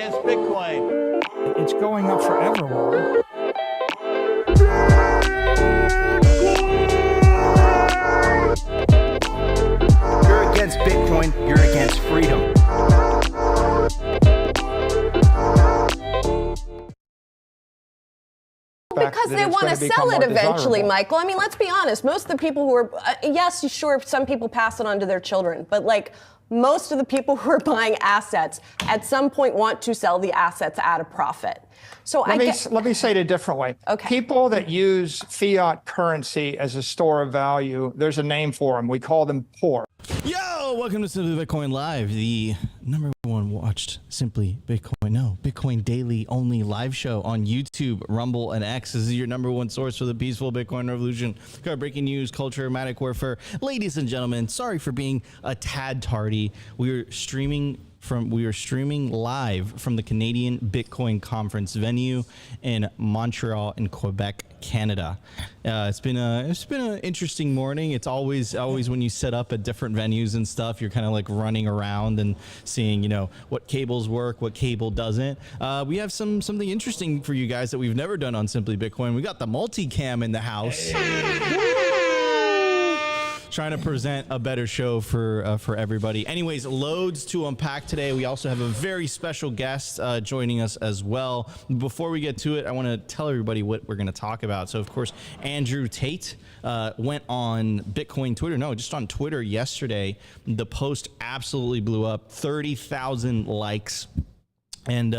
against Bitcoin. It's going up forever. You're against Bitcoin, you're against freedom. Because they want to sell it eventually, Michael. I mean, let's be honest. Most of the people who are, yes, sure, some people pass it on to their children, but like most of the people who are buying assets at some point want to sell the assets at a profit. So let me say it a different way. Okay. People that use fiat currency as a store of value, there's a name for them. We call them poor. Yo, welcome to Simply Bitcoin Live, the #1 watched Bitcoin Daily only live show on YouTube, Rumble, and X. This is your #1 source for the peaceful Bitcoin revolution. Cover breaking news, culture, matic warfare. Ladies and gentlemen, sorry for being a tad tardy. We are streaming live from the Canadian Bitcoin Conference venue in Montreal in Quebec, Canada. It's been an interesting morning. It's always when you set up at different venues and stuff, you're kind of like running around and seeing, you know, what cables work, what cable doesn't. We have something interesting for you guys that we've never done on Simply Bitcoin. We got the multicam in the house. Trying to present a better show for everybody. Anyways, loads to unpack today. We also have a very special guest joining us as well. Before we get to it, I want to tell everybody what we're going to talk about. So, of course, Andrew Tate went on Bitcoin Twitter. No, just on Twitter yesterday. The post absolutely blew up. 30,000 likes. And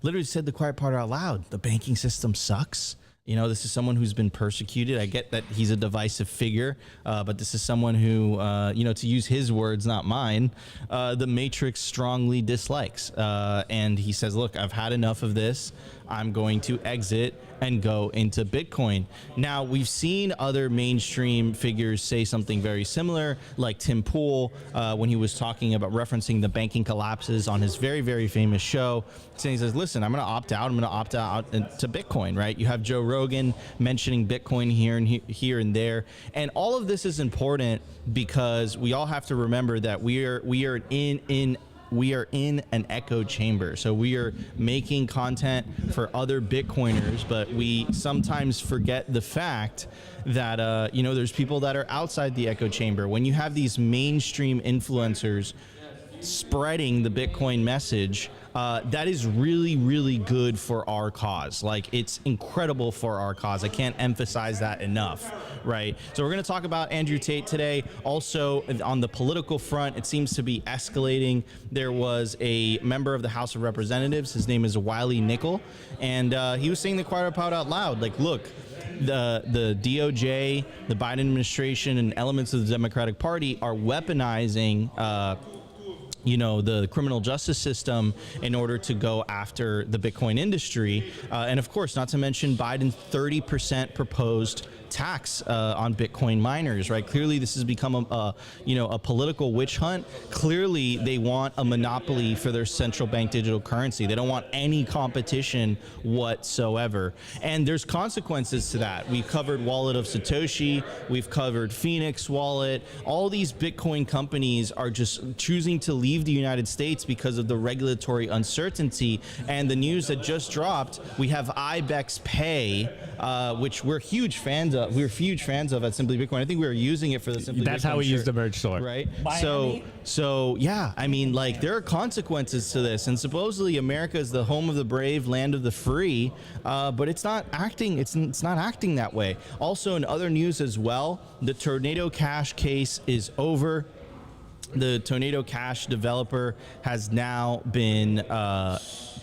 literally said the quiet part out loud. The banking system sucks. You know, this is someone who's been persecuted. I get that he's a divisive figure, but this is someone who, you know, to use his words, not mine, the Matrix strongly dislikes. And he says, look, I've had enough of this. I'm going to exit and go into Bitcoin. Now, we've seen other mainstream figures say something very similar, like Tim Pool, when he was talking about referencing the banking collapses on his very, very famous show. Saying, he says, listen, I'm going to opt out. I'm going to opt out to Bitcoin, right? You have Joe Rogan mentioning Bitcoin here and there. And all of this is important because we all have to remember that we are in an echo chamber. So we are making content for other Bitcoiners, but we sometimes forget the fact that, you know, there's people that are outside the echo chamber. When you have these mainstream influencers spreading the Bitcoin message, that is really, really good for our cause. Like, it's incredible for our cause. I can't emphasize that enough, right? So we're going to talk about Andrew Tate today. Also, on the political front, it seems to be escalating. There was a member of the House of Representatives. His name is Wiley Nickel, and he was saying the quiet part out loud. Like, look, the DOJ, the Biden administration, and elements of the Democratic Party are weaponizing you know, the criminal justice system in order to go after the Bitcoin industry. And of course, not to mention Biden's 30% proposed tax on Bitcoin miners, right? Clearly, this has become a political witch hunt. Clearly, they want a monopoly for their central bank digital currency. They don't want any competition whatsoever. And there's consequences to that. We've covered Wallet of Satoshi. We've covered Phoenix Wallet. All these Bitcoin companies are just choosing to leave the United States because of the regulatory uncertainty. And the news that just dropped, we have Ibex Pay, which we're huge fans of. We're huge fans of at Simply Bitcoin. I think we were using it for the Simply Bitcoin. That's how we use the merge store, right? So yeah, I mean, like, there are consequences to this, and supposedly America is the home of the brave, land of the free, but it's not acting. It's not acting that way. Also, in other news as well, the Tornado Cash case is over. The Tornado Cash developer has now been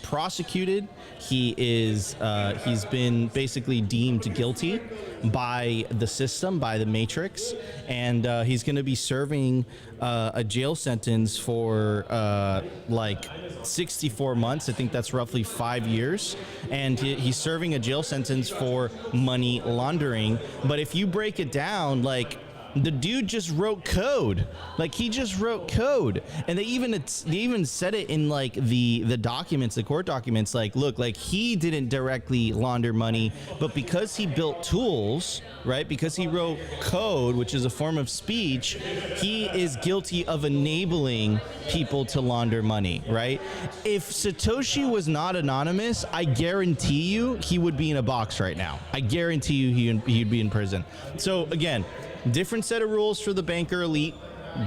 prosecuted. He's been basically deemed guilty by the system, by the Matrix, and he's going to be serving a jail sentence for like 64 months. I think that's roughly 5 years, and he's serving a jail sentence for money laundering. But if you break it down, like, the dude just wrote code. Like, he just wrote code, and they even said it in like the documents, the court documents. Like, look, like, he didn't directly launder money, but because he built tools, right? Because he wrote code, which is a form of speech, he is guilty of enabling people to launder money, right? If Satoshi was not anonymous, I guarantee you he would be in a box right now. I guarantee you he'd be in prison. So again, different set of rules for the banker elite.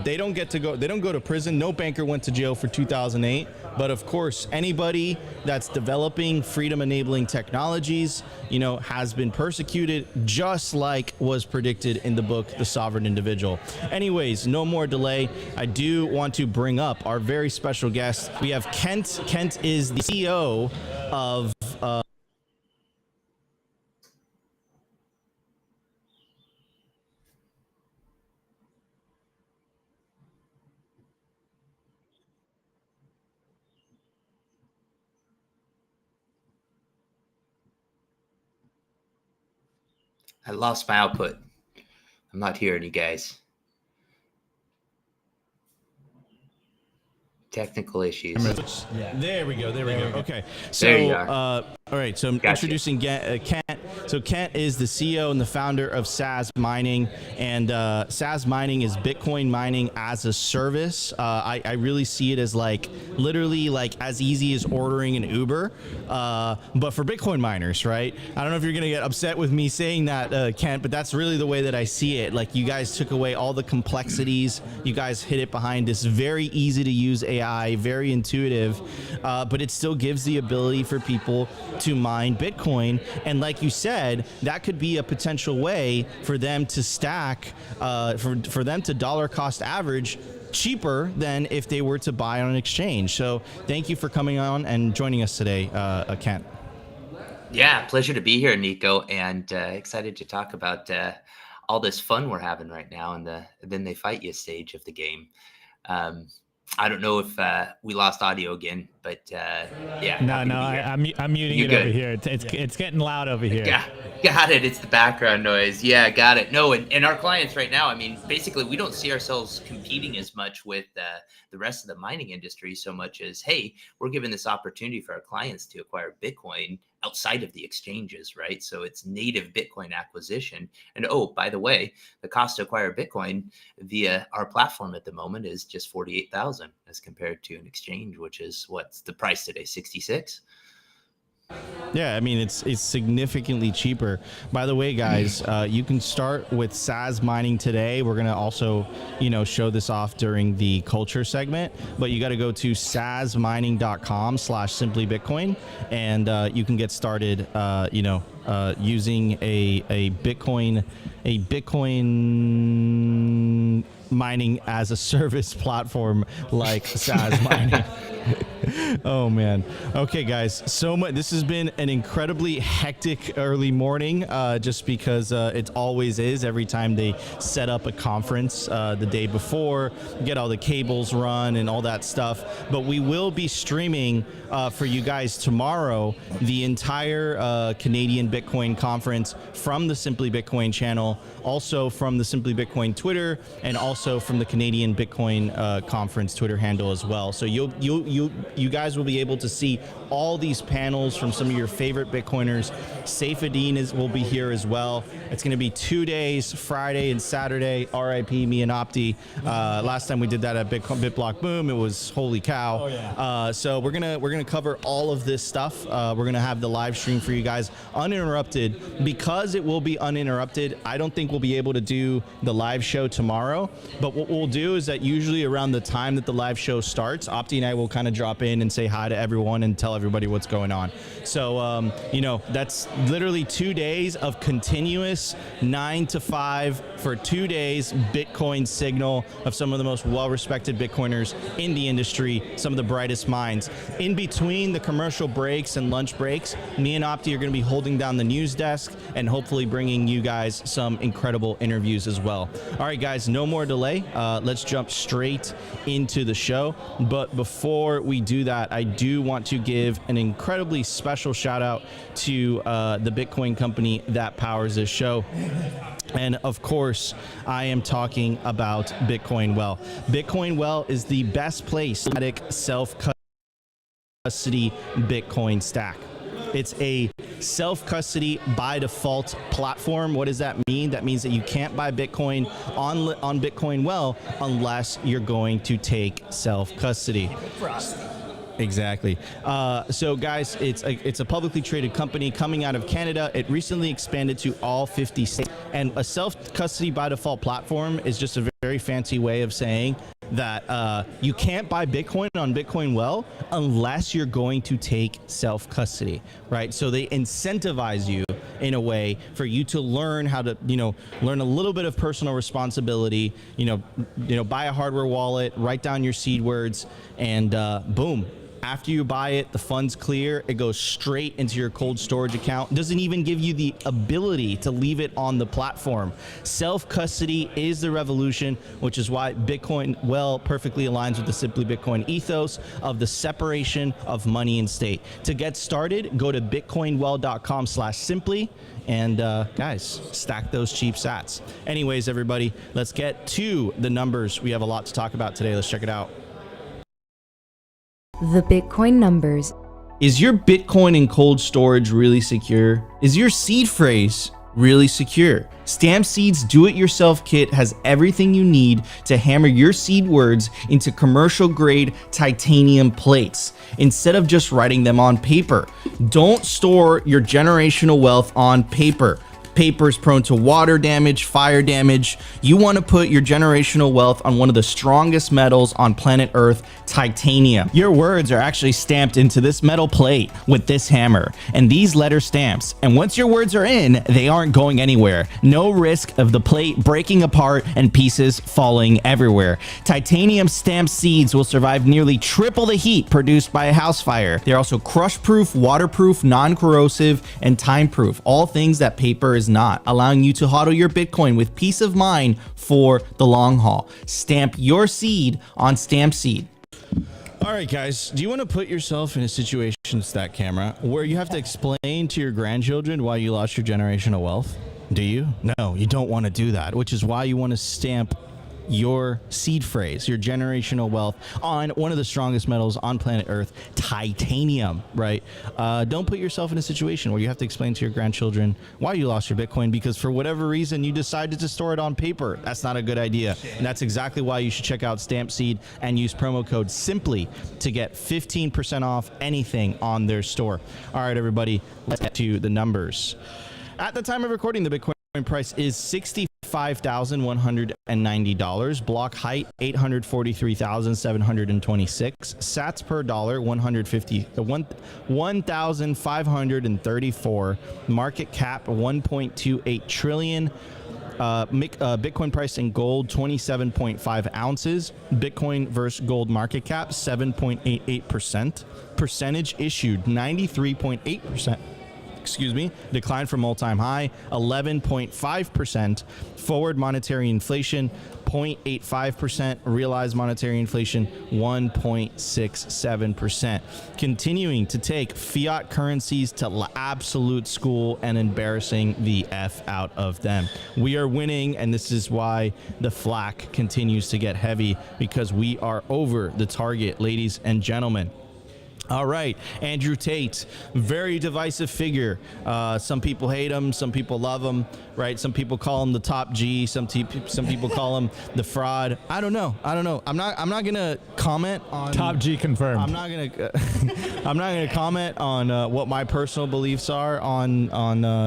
They don't go to prison. No banker went to jail for 2008. But of course, anybody that's developing freedom enabling technologies, you know, has been persecuted, just like was predicted in the book, The Sovereign Individual. Anyways, no more delay. I do want to bring up our very special guest. We have Kent. Kent is the CEO of I lost my output. I'm not hearing you guys. Technical issues. There we go. Okay. So, There you are. all right. So I'm introducing Kent. So Kent is the CEO and the founder of Sazmining, and Sazmining is Bitcoin mining as a service. I really see it as like literally like as easy as ordering an Uber, but for Bitcoin miners, right? I don't know if you're gonna get upset with me saying that, Kent, but that's really the way that I see it. Like, you guys took away all the complexities. You guys hid it behind this very easy to use AI, very intuitive, but it still gives the ability for people to mine Bitcoin. And like you said, that could be a potential way for them to stack, for them to dollar cost average cheaper than if they were to buy on an exchange. So thank you for coming on and joining us today, Kent. Yeah, pleasure to be here, Nico, and excited to talk about all this fun we're having right now in the then they fight you stage of the game. I don't know if we lost audio again, but yeah. No, I'm muting it over here. It's getting loud over here. Yeah, got it. It's the background noise. Yeah, got it. No, and our clients right now, I mean, basically, we don't see ourselves competing as much with the rest of the mining industry so much as, hey, we're giving this opportunity for our clients to acquire Bitcoin outside of the exchanges, right? So it's native Bitcoin acquisition. And oh, by the way, the cost to acquire Bitcoin via our platform at the moment is just 48,000 as compared to an exchange, which is what's the price today, 66. Yeah, I mean, it's significantly cheaper. By the way, guys, you can start with Sazmining today. We're going to also, show this off during the culture segment, but you got to go to sazmining.com/simplybitcoin, and you can get started, using a Bitcoin mining as a service platform like Sazmining. Oh man. Okay, guys, so much. This has been an incredibly hectic early morning, just because it always is every time they set up a conference the day before, get all the cables run and all that stuff. But we will be streaming for you guys tomorrow the entire Canadian Bitcoin conference from the Simply Bitcoin channel, also from the Simply Bitcoin Twitter, and also from the Canadian Bitcoin conference Twitter handle as well. So you guys will be able to see all these panels from some of your favorite Bitcoiners. Saifedean will be here as well. It's going to be 2 days, Friday and Saturday. RIP me and Opti. Last time we did that at BitBlock Boom, it was holy cow. Oh, yeah. So we're gonna cover all of this stuff. We're gonna have the live stream for you guys uninterrupted. Because it will be uninterrupted, I don't think we'll be able to do the live show tomorrow. But what we'll do is that usually around the time that the live show starts, Opti and I will kind of drop in and say hi to everyone and tell everybody what's going on. So that's literally 2 days of continuous 9 to 5 for 2 days Bitcoin signal of some of the most well-respected Bitcoiners in the industry, some of the brightest minds. In between the commercial breaks and lunch breaks, me and Opti are going to be holding down the news desk and hopefully bringing you guys some incredible interviews as well. All right, guys, no more delay. Let's jump straight into the show. But before we do that, I do want to give an incredibly special shout out to the Bitcoin company that powers this show. And of course, I am talking about Bitcoin Well. Bitcoin Well is the best place to self-custody Bitcoin stack. It's a self-custody by default platform. What does that mean? That means that you can't buy Bitcoin on Bitcoin Well unless you're going to take self-custody. Exactly. So guys, it's a publicly traded company coming out of Canada. It recently expanded to all 50 states. And a self-custody by default platform is just a very fancy way of saying that you can't buy Bitcoin on Bitcoin Well unless you're going to take self-custody, right? So they incentivize you in a way for you to learn how to, learn a little bit of personal responsibility, buy a hardware wallet, write down your seed words, and boom. After you buy it, the funds clear, it goes straight into your cold storage account. It doesn't even give you the ability to leave it on the platform. Self-custody is the revolution, which is why Bitcoin Well perfectly aligns with the Simply Bitcoin ethos of the separation of money and state. To get started, go to bitcoinwell.com/simply and guys, stack those cheap sats. Anyways, everybody, let's get to the numbers. We have a lot to talk about today. Let's check it out. The Bitcoin numbers. Is your Bitcoin in cold storage really secure? Is your seed phrase really secure? Stampseed's do-it-yourself kit has everything you need to hammer your seed words into commercial-grade titanium plates instead of just writing them on paper. Don't store your generational wealth on paper. Paper is prone to water damage, fire damage. You want to put your generational wealth on one of the strongest metals on planet Earth, titanium. Your words are actually stamped into this metal plate with this hammer and these letter stamps. And once your words are in, they aren't going anywhere. No risk of the plate breaking apart and pieces falling everywhere. Titanium stamped seeds will survive nearly triple the heat produced by a house fire. They're also crush-proof, waterproof, non-corrosive, and time-proof. All things that paper is not, allowing you to hodl your Bitcoin with peace of mind for the long haul. Stamp your seed on Stampseed. All right, guys, do you want to put yourself in a situation, Stat Camera, where you have to explain to your grandchildren why you lost your generational wealth? Do you? No, you don't want to do that, which is why you want to stamp your seed phrase, your generational wealth on one of the strongest metals on planet Earth, titanium, right? Don't put yourself in a situation where you have to explain to your grandchildren why you lost your Bitcoin because for whatever reason you decided to store it on paper. That's not a good idea. And that's exactly why you should check out Stampseed and use promo code SIMPLY to get 15% off anything on their store. All right, everybody, let's get to the numbers. At the time of recording, the Bitcoin price is $65,190. Block height 843,726. Sats per dollar 1,534. Market cap 1.28 trillion. Bitcoin price in gold 27.5 ounces. Bitcoin versus gold market cap 7.88%. Percentage issued 93.8%. Excuse me, decline from all-time high, 11.5%. Forward monetary inflation, 0.85%. Realized monetary inflation, 1.67%. Continuing to take fiat currencies to absolute school and embarrassing the F out of them. We are winning, and this is why the flack continues to get heavy, because we are over the target, ladies and gentlemen. All right, Andrew Tate, very divisive figure. Some people hate him, some people love him, right? Some people call him the top G, some people call him the fraud. I don't know. I'm not gonna comment on top G confirmed. I'm not gonna comment on what my personal beliefs are on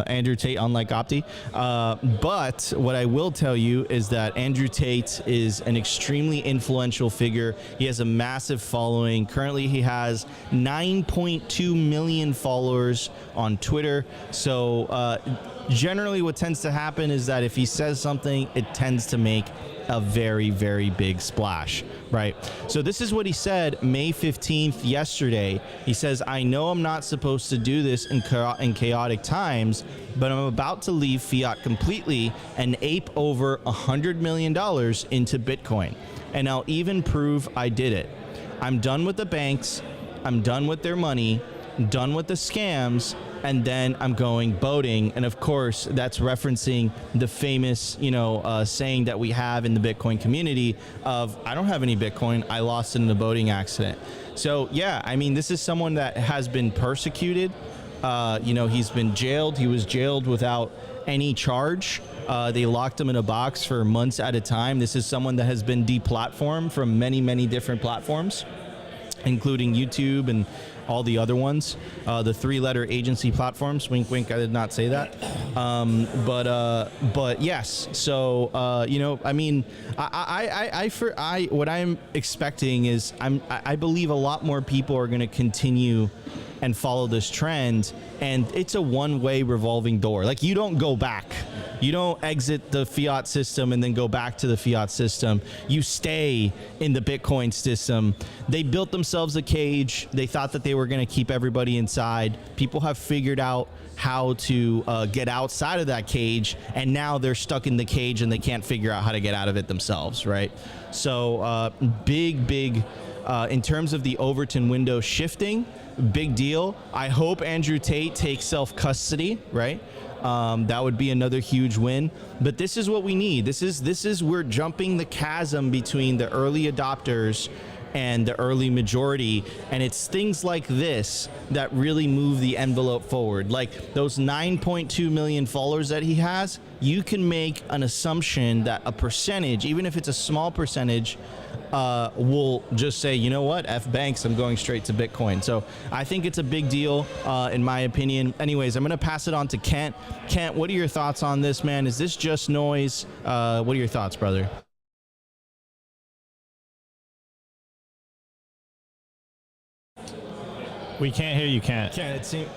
Andrew Tate, unlike Opti. But what I will tell you is that Andrew Tate is an extremely influential figure. He has a massive following. Currently, he has 9.2 million followers on Twitter. So generally what tends to happen is that if he says something, it tends to make a very, very big splash, right? So this is what he said May 15th, yesterday. He says, I know I'm not supposed to do this in chaotic times, but I'm about to leave fiat completely and ape over $100 million into Bitcoin. And I'll even prove I did it. I'm done with the banks. I'm done with their money, done with the scams, and then I'm going boating. And of course, that's referencing the famous, saying that we have in the Bitcoin community of, I don't have any Bitcoin, I lost it in a boating accident. So yeah, I mean, this is someone that has been persecuted. He's been jailed. He was jailed without any charge. They locked him in a box for months at a time. This is someone that has been deplatformed from many, many different platforms, including YouTube and all the other ones, the 3-letter agency platforms. Wink, wink. I did not say that. But yes. So I mean, what I'm expecting is I believe a lot more people are going to continue and follow this trend, and it's a one-way revolving door. Like, you don't go back. You don't exit the fiat system and then go back to the fiat system. You stay in the Bitcoin system. They built themselves a cage. They thought that they were going to keep everybody inside. People have figured out how to get outside of that cage, and now they're stuck in the cage and they can't figure out how to get out of it themselves, right? So big in terms of the Overton window shifting, big deal. I hope Andrew Tate takes self-custody, right? That would be another huge win. But this is what we need. This is we're jumping the chasm between the early adopters and the early majority, and it's things like this that really move the envelope forward. Like those 9.2 million followers that he has, you can make an assumption that a percentage, even if it's a small percentage, will just say, you know what, F banks, I'm going straight to Bitcoin. So I think it's a big deal, in my opinion. Anyways, I'm going to pass it on to Kent. Kent, what are your thoughts on this, man? Is this just noise? What are your thoughts, brother? We can't hear you, Kent. Kent, it seems...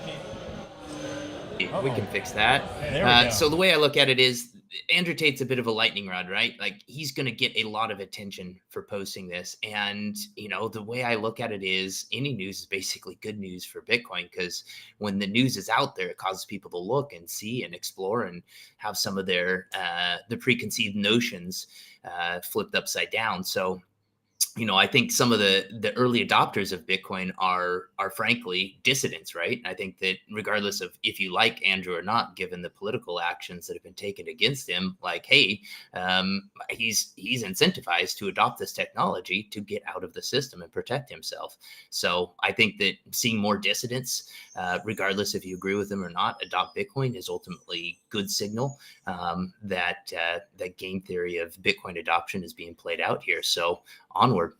We can fix that. So the way I look at it is, Andrew Tate's a bit of a lightning rod, right? Like, he's going to get a lot of attention for posting this. And, the way I look at it is, any news is basically good news for Bitcoin, because when the news is out there, it causes people to look and see and explore and have some of their the preconceived notions flipped upside down. So, I think some of the early adopters of Bitcoin are frankly dissidents, right? I think that regardless of if you like Andrew or not, given the political actions that have been taken against him, like, hey, he's incentivized to adopt this technology to get out of the system and protect himself. So I think that seeing more dissidents, regardless if you agree with them or not, adopt Bitcoin is ultimately good signal that game theory of Bitcoin adoption is being played out here. So onward.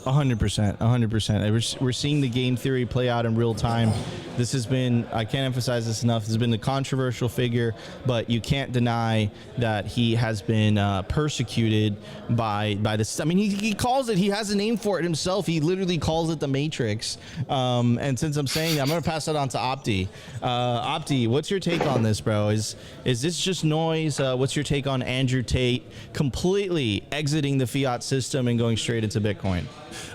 100%. We're seeing the game theory play out in real time. This has been, I can't emphasize this enough, this has been a controversial figure, but you can't deny that he has been persecuted by this. I mean, he calls it, he has a name for it himself. He literally calls it the Matrix. And since I'm saying that, I'm going to pass that on to Opti. Opti, what's your take on this, bro? Is this just noise? What's your take on Andrew Tate completely exiting the fiat system and going straight into Bitcoin?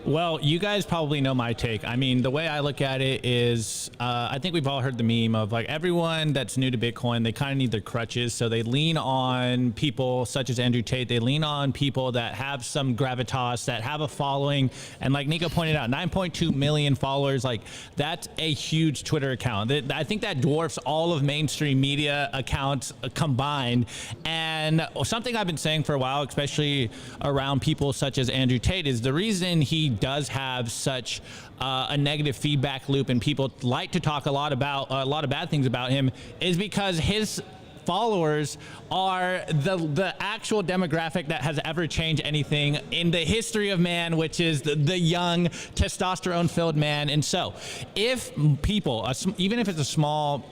Well, you guys probably know my take. I mean, the way I look at it is, I think we've all heard the meme of, like, everyone that's new to Bitcoin, they kind of need their crutches. So they lean on people such as Andrew Tate. They lean on people that have some gravitas, that have a following. And like Nico pointed out, 9.2 million followers, like, that's a huge Twitter account. I think that dwarfs all of mainstream media accounts combined. And something I've been saying for a while, especially around people such as Andrew Tate, is the reason he does have such a negative feedback loop and people like to talk a lot of bad things about him is because his followers are the actual demographic that has ever changed anything in the history of man, which is the young testosterone-filled man. And so if people, even if it's a small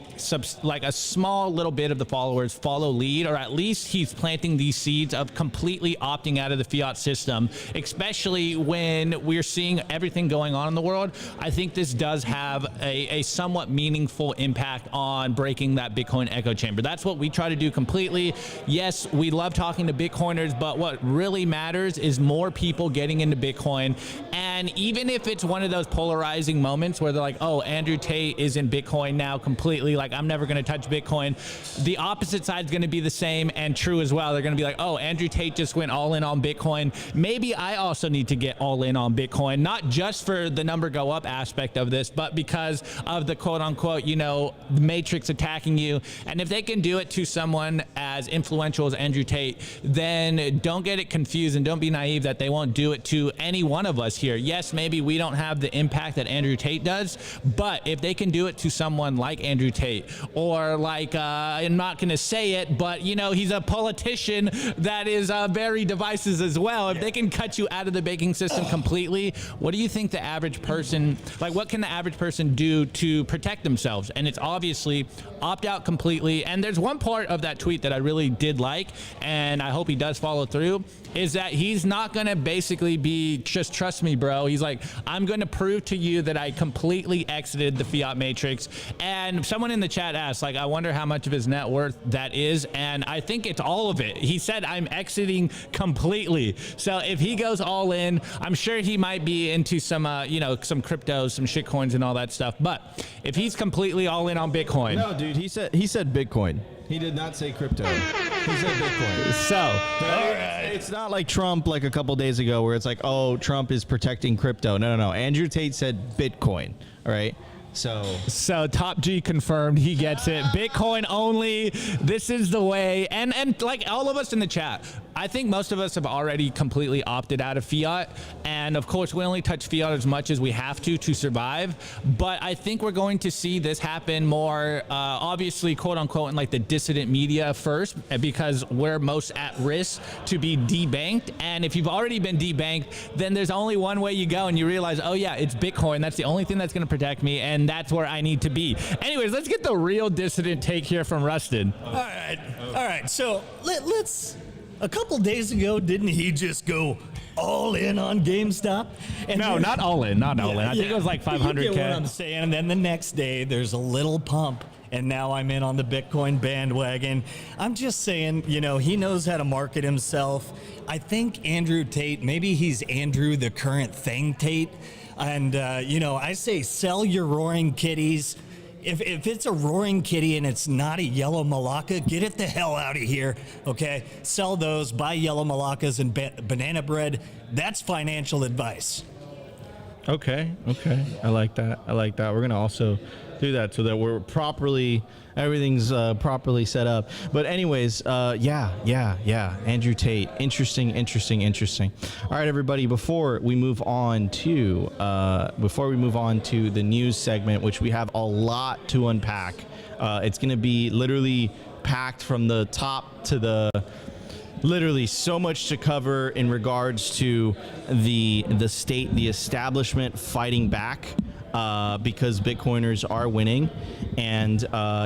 little bit of the followers follow lead, or at least he's planting these seeds of completely opting out of the fiat system, especially when we're seeing everything going on in the world, I think this does have a somewhat meaningful impact on breaking that Bitcoin echo chamber. That's what we try to do completely. Yes, we love talking to Bitcoiners, but what really matters is more people getting into Bitcoin. And And even if it's one of those polarizing moments where they're like, oh, Andrew Tate is in Bitcoin now completely, like I'm never going to touch Bitcoin, the opposite side is going to be the same and true as well. They're going to be like, oh, Andrew Tate just went all in on Bitcoin. Maybe I also need to get all in on Bitcoin, not just for the number go up aspect of this, but because of the quote unquote, you know, matrix attacking you. And if they can do it to someone as influential as Andrew Tate, then don't get it confused and don't be naive that they won't do it to any one of us here. Yes, maybe we don't have the impact that Andrew Tate does, but if they can do it to someone like Andrew Tate, or like, I'm not going to say it, but you know, he's a politician that is very divisive as well. If they can cut you out of the banking system completely, what do you think the average person, like what can the average person do to protect themselves? And it's obviously opt out completely. And there's one part of that tweet that I really did like, and I hope he does follow through, is that he's not going to basically be just trust me, bro. He's like, I'm going to prove to you that I completely exited the fiat matrix. And someone in the chat asked, like, I wonder how much of his net worth that is. And I think it's all of it. He said, I'm exiting completely. So if he goes all in, I'm sure he might be into some, you know, some cryptos, some shit coins and all that stuff. But if he's completely all in on Bitcoin. No, dude, he said Bitcoin. He did not say crypto. He said Bitcoin. So, it's not like Trump like a couple days ago where it's like, oh, Trump is protecting crypto. No. Andrew Tate said Bitcoin. All right. So Top G confirmed he gets it. Bitcoin only. This is the way. And like all of us in the chat, I think most of us have already completely opted out of fiat. And of course, we only touch fiat as much as we have to survive. But I think we're going to see this happen more, obviously, quote unquote, in like the dissident media first, because we're most at risk to be debanked. And if you've already been debanked, then there's only one way you go and you realize, oh yeah, it's Bitcoin. That's the only thing that's going to protect me. And that's where I need to be. Anyways, let's get the real dissident take here from Rustin. All right. So let's. A couple days ago, didn't he just go all in on GameStop? And no, not all in. I think it was like 500K. You get what I'm saying? And then the next day, there's a little pump. And now I'm in on the Bitcoin bandwagon. I'm just saying, you know, he knows how to market himself. I think Andrew Tate, maybe he's Andrew the current thing Tate. And, you know, I say sell your roaring kitties. If it's a roaring kitty and it's not a yellow malacca, get it the hell out of here, okay? Sell those, buy yellow malaccas and banana bread. That's financial advice. Okay. I like that. We're going to also do that so that we're everything's properly set up. But anyways, yeah. Andrew Tate, interesting. All right, everybody, before we move on to the news segment, which we have a lot to unpack, it's going to be literally packed from the top to the literally so much to cover in regards to the state, the establishment fighting back. Because Bitcoiners are winning, and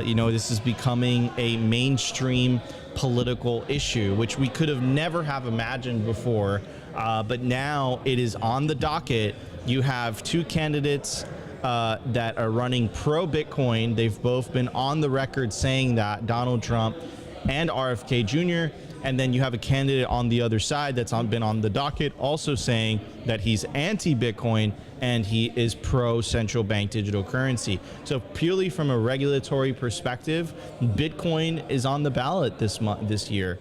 you know, this is becoming a mainstream political issue, which we could have never have imagined before, but now it is on the docket. You have two candidates that are running pro-Bitcoin. They've both been on the record saying that, Donald Trump and RFK Jr., and then you have a candidate on the other side that's been on the docket also saying that he's anti-Bitcoin and he is pro-central bank digital currency. So purely from a regulatory perspective, Bitcoin is on the ballot this year,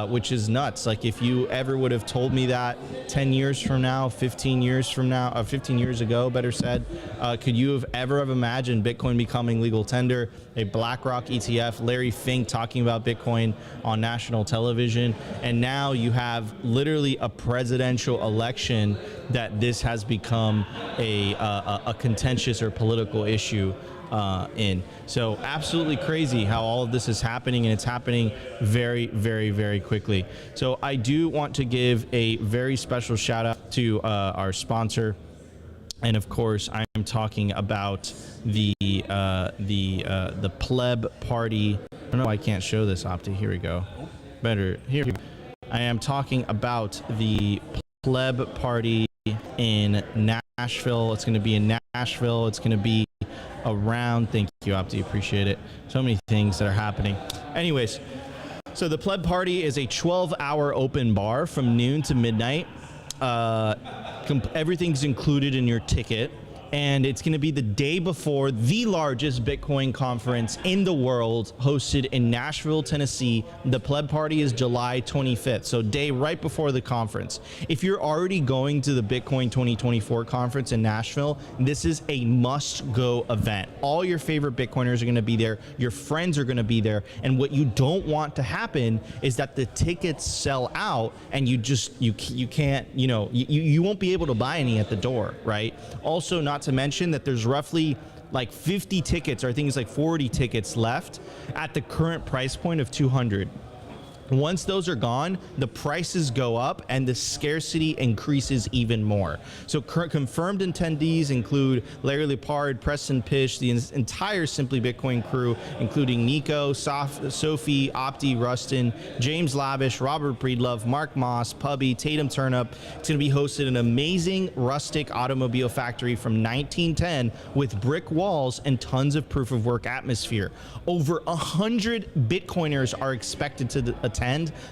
which is nuts. Like, if you ever would have told me that 10 years from now, 15 years ago, better said, could you have ever imagined Bitcoin becoming legal tender, a BlackRock ETF, Larry Fink talking about Bitcoin on national television, and now you have literally a presidential election that this has become a contentious or political issue in. So absolutely crazy how all of this is happening, and it's happening very, very, very quickly. So I do want to give a very special shout out to our sponsor. And of course, I am talking about the pleb party. I don't know why I can't show this, Opti. Here we go. Better here. I am talking about the pleb party in Nashville. It's going to be in Nashville. It's going to be around. Thank you, Opti. Appreciate it. So many things that are happening. Anyways, so the pleb party is a 12-hour open bar from noon to midnight. everything's included in your ticket. And it's going to be the day before the largest Bitcoin conference in the world, hosted in Nashville, Tennessee. The pleb party is July 25th, so day right before the conference. If you're already going to the Bitcoin 2024 conference in Nashville, this is a must-go event. All your favorite Bitcoiners are going to be there. Your friends are going to be there. And what you don't want to happen is that the tickets sell out and you can't, you won't be able to buy any at the door, right? Also, not to mention that there's roughly like 50 tickets, or I think it's like 40 tickets left at the current price point of 200. Once those are gone, the prices go up and the scarcity increases even more. So confirmed attendees include Larry Lepard, Preston Pish, the entire Simply Bitcoin crew, including Nico, Sophie, Opti, Rustin, James Lavish, Robert Breedlove, Mark Moss, Pubby, Tatum Turnup. It's going to be hosted in an amazing rustic automobile factory from 1910 with brick walls and tons of proof of work atmosphere. Over 100 Bitcoiners are expected to attend.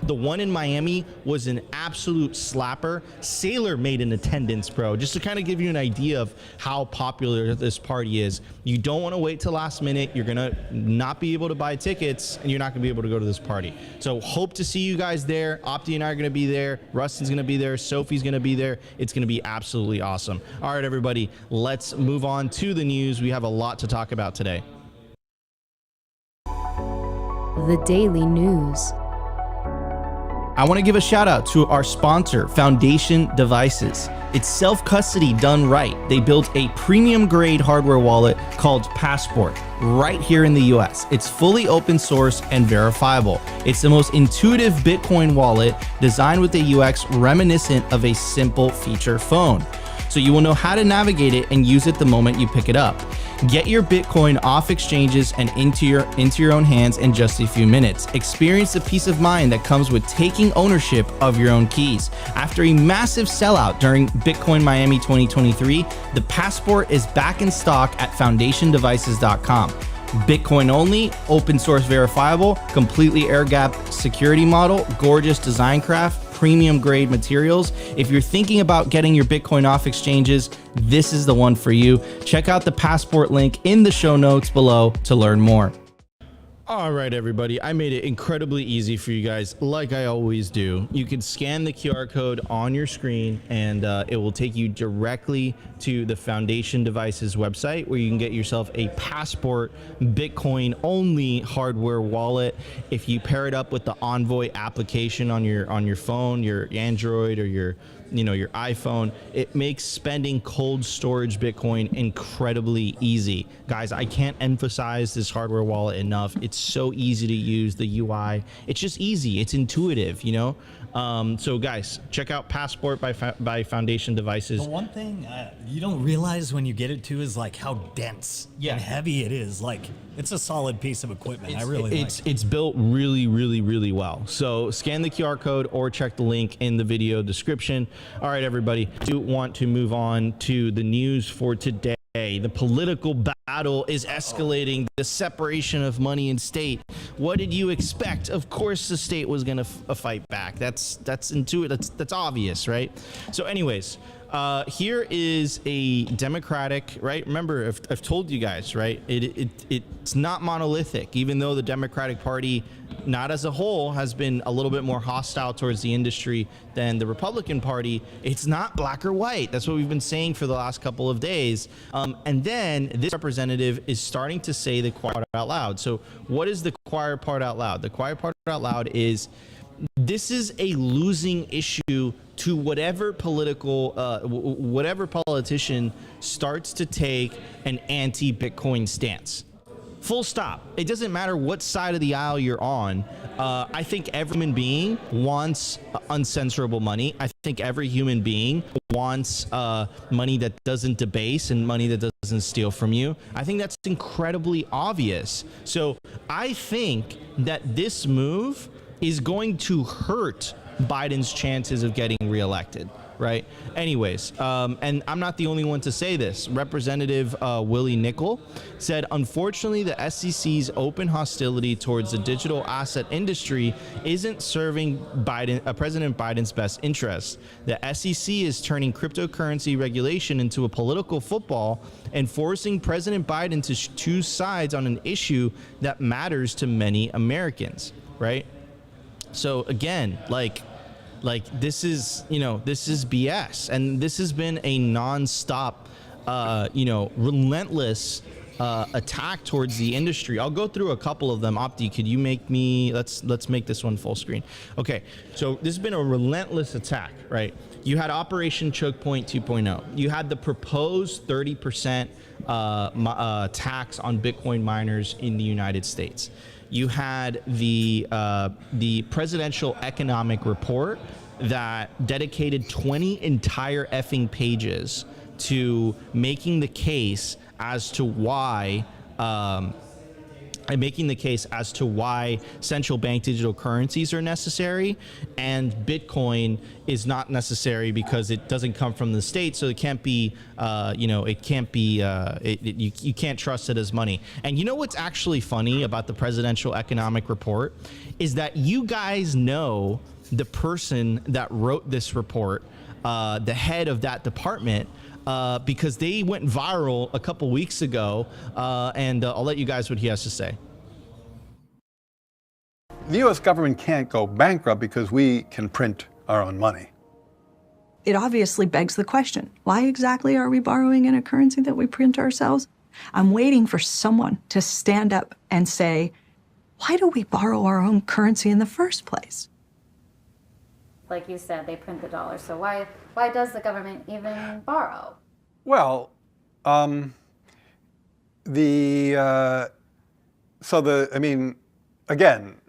The one in Miami was an absolute slapper. Sailor made an attendance, bro, just to kind of give you an idea of how popular this party is. You don't want to wait till last minute. You're gonna not be able to buy tickets and you're not gonna be able to go to this party. So hope to see you guys there. Opti and I are gonna be there. Rustin's gonna be there. Sophie's gonna be there. It's gonna be absolutely awesome. All right, everybody, let's move on to the news. We have a lot to talk about today. The Daily News. I want to give a shout out to our sponsor, Foundation Devices. It's self-custody done right. They built a premium grade hardware wallet called Passport right here in the US. It's fully open source and verifiable. It's the most intuitive Bitcoin wallet designed with a UX reminiscent of a simple feature phone. So you will know how to navigate it and use it the moment you pick it up. Get your Bitcoin off exchanges and into your own hands in just a few minutes. Experience the peace of mind that comes with taking ownership of your own keys. After a massive sellout during Bitcoin Miami 2023, the Passport is back in stock at foundationdevices.com. Bitcoin only, open source verifiable, completely air-gapped security model, gorgeous design craft, premium grade materials. If you're thinking about getting your Bitcoin off exchanges, this is the one for you. Check out the Passport link in the show notes below to learn more. All right, everybody, I made it incredibly easy for you guys, like I always do. You can scan the QR code on your screen and it will take you directly to the Foundation Devices website, where you can get yourself a Passport Bitcoin only hardware wallet. If you pair it up with the Envoy application on your phone, your Android, or your iPhone, it makes spending cold storage Bitcoin incredibly easy. Guys, I can't emphasize this hardware wallet enough. It's so easy to use. The UI, it's just easy. It's intuitive, So guys, check out Passport by Foundation Devices. The one thing you don't realize when you get it to is like how dense and heavy it is. Like, it's a solid piece of equipment. It's built really, really, really well. So scan the QR code or check the link in the video description. All right, everybody, do want to move on to the news for today. The political battle is escalating. The separation of money and state. What did you expect? Of course, the state was going to fight back. That's that's obvious, right? So, anyways, here is a Democratic, right? Remember, I've told you guys, right? It's not monolithic, even though the Democratic Party, not as a whole, has been a little bit more hostile towards the industry than the Republican Party. It's not black or white. That's what we've been saying for the last couple of days. And then this representative is starting to say the quiet part out loud. So what is the quiet part out loud? The quiet part out loud is, this is a losing issue to whatever politician starts to take an anti-Bitcoin stance. Full stop. It doesn't matter what side of the aisle you're on. I think every human being wants uncensorable money. I think every human being wants money that doesn't debase and money that doesn't steal from you. I think that's incredibly obvious. So I think that this move is going to hurt Biden's chances of getting reelected, right? Anyways, and I'm not the only one to say this. Representative Willie Nickel said, unfortunately, the SEC's open hostility towards the digital asset industry isn't serving President Biden's best interests. The SEC is turning cryptocurrency regulation into a political football and forcing President Biden to choose sides on an issue that matters to many Americans, right? So again, like this is, this is BS, and this has been a nonstop, relentless attack towards the industry. I'll go through a couple of them. Opti, could you make me, let's make this one full screen. Okay, so this has been a relentless attack, right? You had Operation Choke Point 2.0. You had the proposed 30% tax on Bitcoin miners in the United States. You had the presidential economic report that dedicated 20 entire effing pages to making the case as to why central bank digital currencies are necessary and Bitcoin is not necessary because it doesn't come from the state, so it can't be, you can't trust it as money. And you know what's actually funny about the presidential economic report is that you guys know the person that wrote this report, the head of that department, because they went viral a couple weeks ago, and I'll let you guys what he has to say. The U.S. government can't go bankrupt because we can print our own money. It obviously begs the question, why exactly are we borrowing in a currency that we print ourselves? I'm waiting for someone to stand up and say, why do we borrow our own currency in the first place? Like you said, they print the dollar. So why does the government even borrow? Well, again,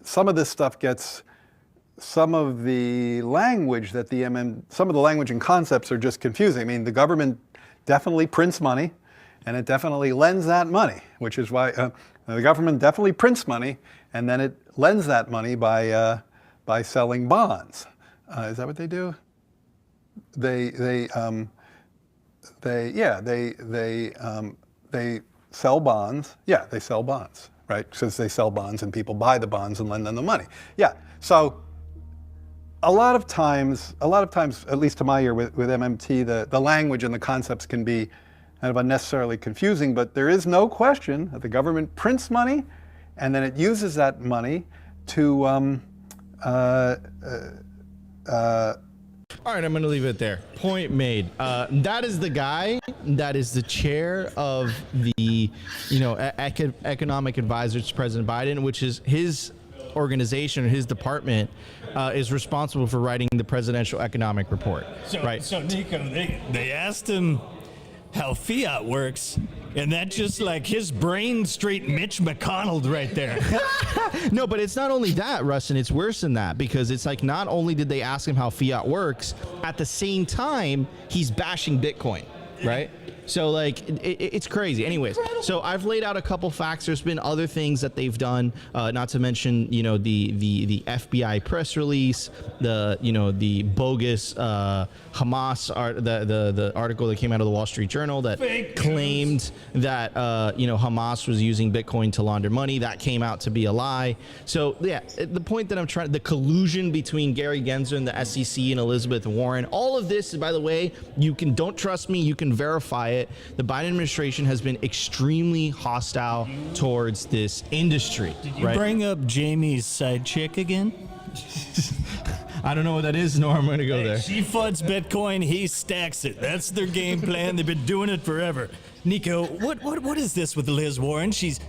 some of this stuff gets, some of the language that some of the language and concepts are just confusing. I mean, the government definitely prints money, and it definitely lends that money, which is why the government definitely prints money, and then it lends that money by selling bonds. Is that what they do? They sell bonds. Yeah, they sell bonds, right? Because they sell bonds and people buy the bonds and lend them the money. Yeah. So a lot of times, at least to my ear with MMT, the language and the concepts can be kind of unnecessarily confusing. But there is no question that the government prints money, and then it uses that money to all right, I'm going to leave it there. Point made. That is the guy that is the chair of the, economic advisors to President Biden, which is his organization or his department is responsible for writing the presidential economic report. So Nico, they asked him how fiat works, and that's just like his brain straight Mitch McConnell right there. No, but it's not only that, Rustin, it's worse than that, because it's like not only did they ask him how fiat works, at the same time, he's bashing Bitcoin, right? So like it's crazy. Anyways, so I've laid out a couple facts. There's been other things that they've done, not to mention the FBI press release, the bogus Hamas the article that came out of the Wall Street Journal that claimed that Hamas was using Bitcoin to launder money. That came out to be a lie. So yeah, the point that I'm trying, the collusion between Gary Gensler and the SEC and Elizabeth Warren, all of this, by the way, don't trust me, you can verify it. The Biden administration has been extremely hostile towards this industry. Did you bring up Jamie's side chick again? I don't know what that is, nor I'm going to go there. She fuds Bitcoin, he stacks it. That's their game plan. They've been doing it forever. Nico, what is this with Liz Warren? She's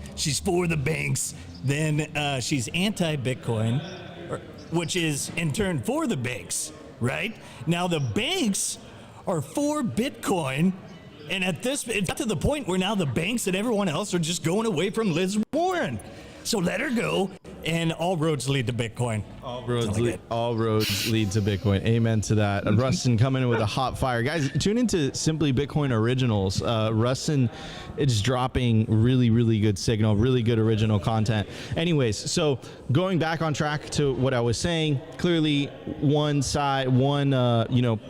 for the banks, then she's anti-Bitcoin, which is in turn for the banks, right? Now the banks are for Bitcoin. And at this, it got to the point where now the banks and everyone else are just going away from Liz Warren. So let her go, and all roads lead to Bitcoin. All roads lead to Bitcoin. Amen to that. Rustin coming in with a hot fire. Guys, tune into Simply Bitcoin Originals. Rustin is dropping really, really good signal, really good original content. Anyways, so going back on track to what I was saying, clearly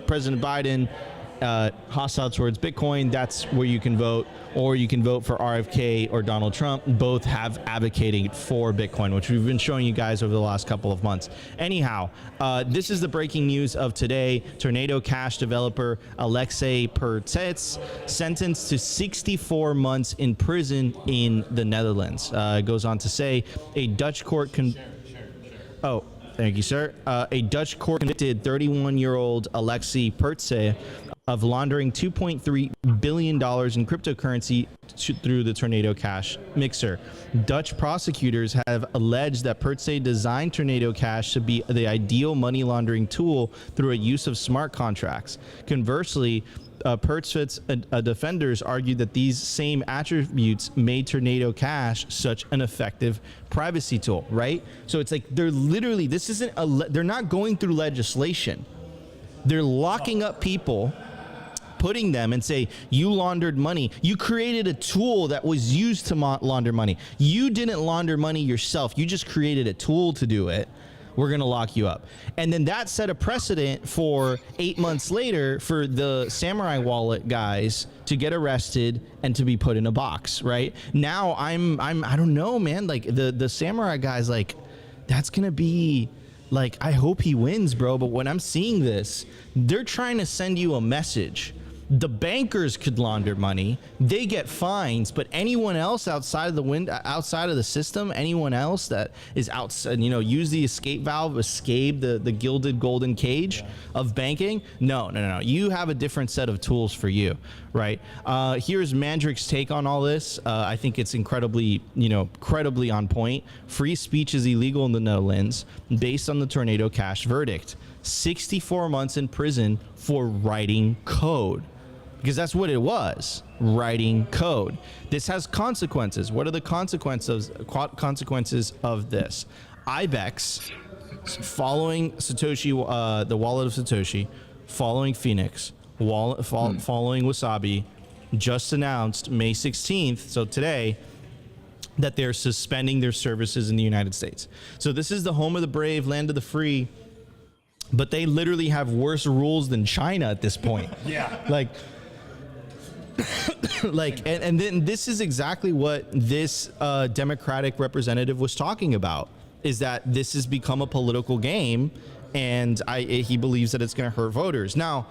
President Biden, hostile towards Bitcoin, that's where you can vote, or you can vote for RFK or Donald Trump. Both have advocating for Bitcoin, which we've been showing you guys over the last couple of months. Anyhow, this is the breaking news of today. Tornado Cash developer Alexi Tate sentenced to 64 months in prison in the Netherlands. It goes on to say a Dutch court Oh, thank you, sir. A Dutch court convicted 31-year-old Alexi Tate of laundering $2.3 billion in cryptocurrency through the Tornado Cash mixer. Dutch prosecutors have alleged that Tate designed Tornado Cash to be the ideal money laundering tool through a use of smart contracts. Conversely, Tate's defenders argued that these same attributes made Tornado Cash such an effective privacy tool, right? So it's like they're literally, they're not going through legislation. They're locking up people, putting them and say, you laundered money. You created a tool that was used to launder money. You didn't launder money yourself. You just created a tool to do it. We're going to lock you up. And then that set a precedent for 8 months later for the Samurai Wallet guys to get arrested and to be put in a box, right? Now I don't know, man, like the Samurai guys, like that's going to be like, I hope he wins, bro. But when I'm seeing this, they're trying to send you a message. The bankers could launder money, they get fines, but anyone else outside of the system, anyone else that is outside, use the escape valve, escape the gilded golden cage of banking. No. You have a different set of tools for you, right? Here's Mandrick's take on all this. I think it's incredibly on point. Free speech is illegal in the Netherlands based on the Tornado Cash verdict. 64 months in prison for writing code. Because that's what it was, writing code. This has consequences. What are the consequences of this? IBEX, following Satoshi, the wallet of Satoshi, following Phoenix, following Wasabi, just announced May 16th, so today, that they're suspending their services in the United States. So this is the home of the brave, land of the free, but they literally have worse rules than China at this point. Yeah. And then this is exactly what this Democratic representative was talking about, is that this has become a political game, and he believes that it's going to hurt voters. Now,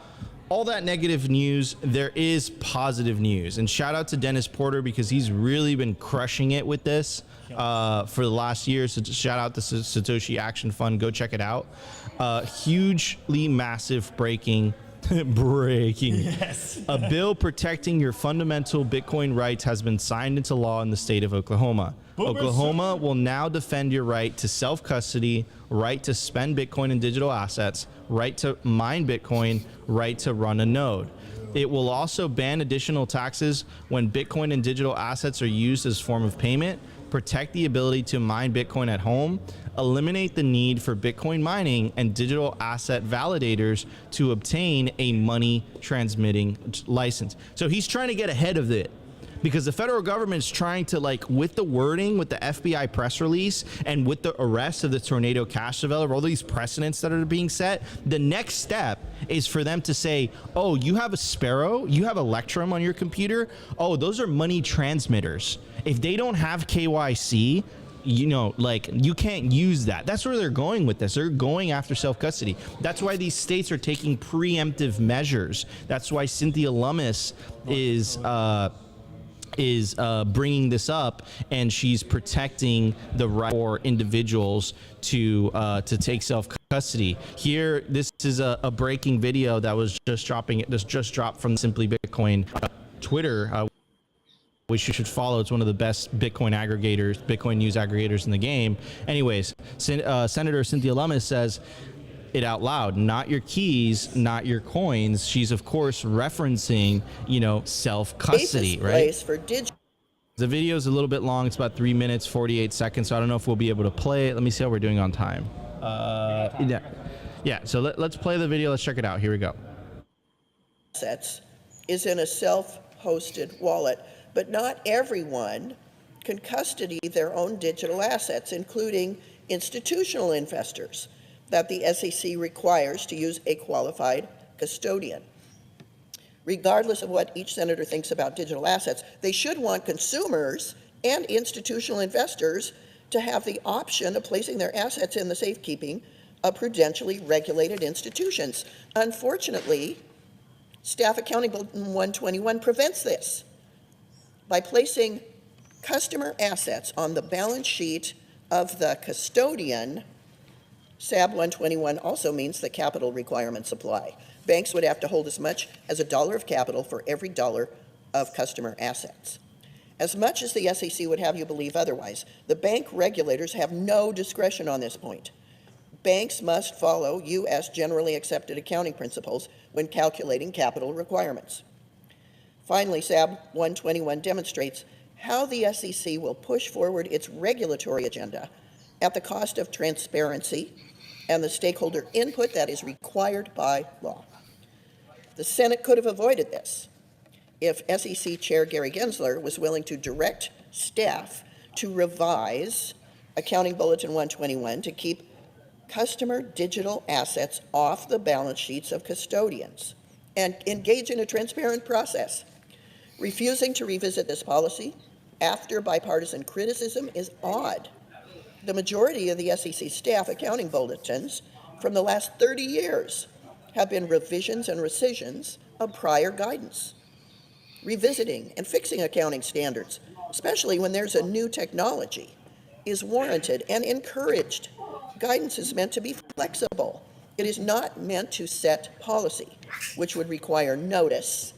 all that negative news, there is positive news, and shout out to Dennis Porter because he's really been crushing it with this for the last year. So shout out to Satoshi Action Fund. Go check it out. Hugely massive breaking. Yes. A bill protecting your fundamental Bitcoin rights has been signed into law in the state of Oklahoma. Oklahoma will now defend your right to self-custody, right to spend Bitcoin in digital assets, right to mine Bitcoin, right to run a node. It will also ban additional taxes when Bitcoin and digital assets are used as form of payment, protect the ability to mine Bitcoin at home, eliminate the need for Bitcoin mining and digital asset validators to obtain a money transmitting license. So he's trying to get ahead of it, because the federal government is trying to, with the wording, with the FBI press release, and with the arrest of the Tornado Cash developer, all these precedents that are being set, the next step is for them to say, oh, you have a Sparrow, you have Electrum on your computer, oh, those are money transmitters. If they don't have KYC, you can't use that. That's where they're going with this. They're going after self-custody. That's why these states are taking preemptive measures. That's why Cynthia Lummis is bringing this up, and she's protecting the right for individuals to take self-custody. Here, this is a breaking video that was just dropped from Simply Bitcoin Twitter, which you should follow. It's one of the best Bitcoin news aggregators in the game. Anyways, Senator Cynthia Lummis says it out loud: not your keys, not your coins. She's of course referencing, self-custody, right? Place for The video is a little bit long. It's about 3 minutes, 48 seconds. So I don't know if we'll be able to play it. Let me see how we're doing on time. Yeah. So let's play the video. Let's check it out. Here we go. Assets is in a self-hosted wallet, but not everyone can custody their own digital assets, including institutional investors that the SEC requires to use a qualified custodian. Regardless of what each senator thinks about digital assets, they should want consumers and institutional investors to have the option of placing their assets in the safekeeping of prudentially regulated institutions. Unfortunately, Staff Accounting Bulletin 121 prevents this by placing customer assets on the balance sheet of the custodian. SAB 121 also means the capital requirements apply. Banks would have to hold as much as $1 of capital for every dollar of customer assets. As much as the SEC would have you believe otherwise, the bank regulators have no discretion on this point. Banks must follow U.S. generally accepted accounting principles when calculating capital requirements. Finally, SAB 121 demonstrates how the SEC will push forward its regulatory agenda at the cost of transparency and the stakeholder input that is required by law. The Senate could have avoided this if SEC Chair Gary Gensler was willing to direct staff to revise Accounting Bulletin 121 to keep customer digital assets off the balance sheets of custodians and engage in a transparent process. Refusing to revisit this policy after bipartisan criticism is odd. The majority of the SEC staff accounting bulletins from the last 30 years have been revisions and rescissions of prior guidance. Revisiting and fixing accounting standards, especially when there's a new technology, is warranted and encouraged. Guidance is meant to be flexible. It is not meant to set policy, which would require notice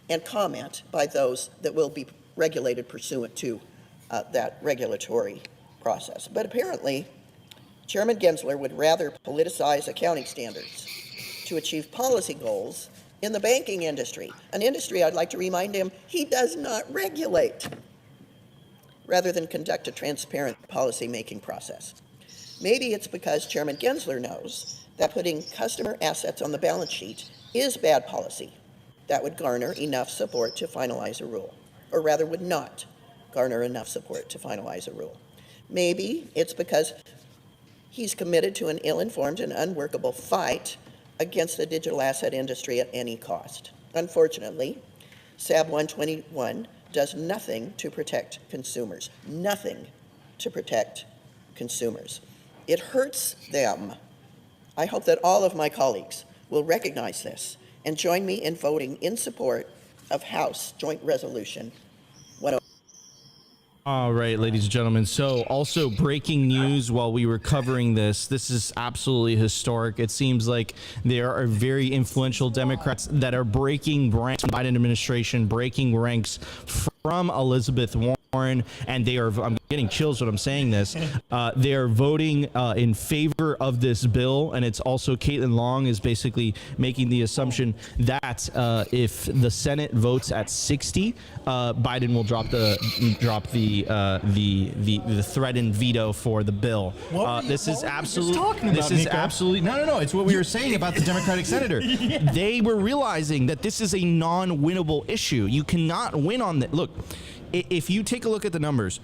and comment by those that will be regulated pursuant to that regulatory process. But apparently, Chairman Gensler would rather politicize accounting standards to achieve policy goals in the banking industry, an industry I'd like to remind him he does not regulate, rather than conduct a transparent policy-making process. Maybe it's because Chairman Gensler knows that putting customer assets on the balance sheet is bad policy that would garner enough support to finalize a rule, or rather would not garner enough support to finalize a rule. Maybe it's because he's committed to an ill-informed and unworkable fight against the digital asset industry at any cost. Unfortunately, SAB 121 does nothing to protect consumers, nothing to protect consumers. It hurts them. I hope that all of my colleagues will recognize this and join me in voting in support of House Joint Resolution 101. All right, ladies and gentlemen. So also breaking news while we were covering this is absolutely historic. It seems like there are very influential Democrats that are breaking ranks from the Biden administration, breaking ranks from Elizabeth Warren, and they are, I'm getting chills when I'm saying this, they are voting in favor of this bill. And it's also Caitlin Long is basically making the assumption that if the Senate votes at 60, Biden will drop the threatened veto for the bill. This is absolutely no. It's what we were saying about the Democratic senator. Yeah. They were realizing that this is a non-winnable issue. You cannot win on that. Look, if you take a look at the numbers,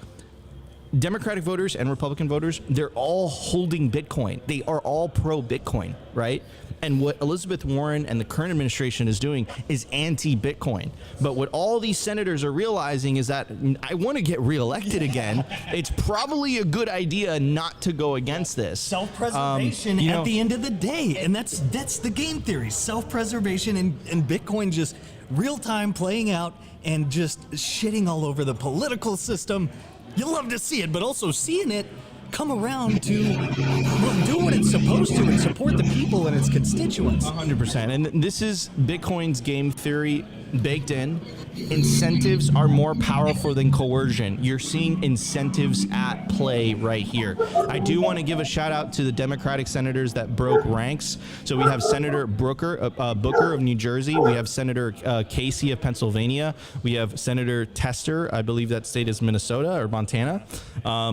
Democratic voters and Republican voters, they're all holding Bitcoin. They are all pro-Bitcoin, right? And what Elizabeth Warren and the current administration is doing is anti-Bitcoin. But what all these senators are realizing is that I want to get reelected again. It's probably a good idea not to go against this. Self-preservation at the end of the day. And that's the game theory. Self-preservation and Bitcoin just real-time playing out and just shitting all over the political system. You love to see it, but also seeing it come around to do what it's supposed to and support the people and its constituents. 100%. And this is Bitcoin's game theory. baked in. Incentives are more powerful than coercion. You're seeing incentives at play right here. I do want to give a shout out to the Democratic senators that broke ranks. So we have Senator Booker of New Jersey. We have Senator Casey of Pennsylvania. We have Senator Tester, I believe that state is Minnesota or Montana.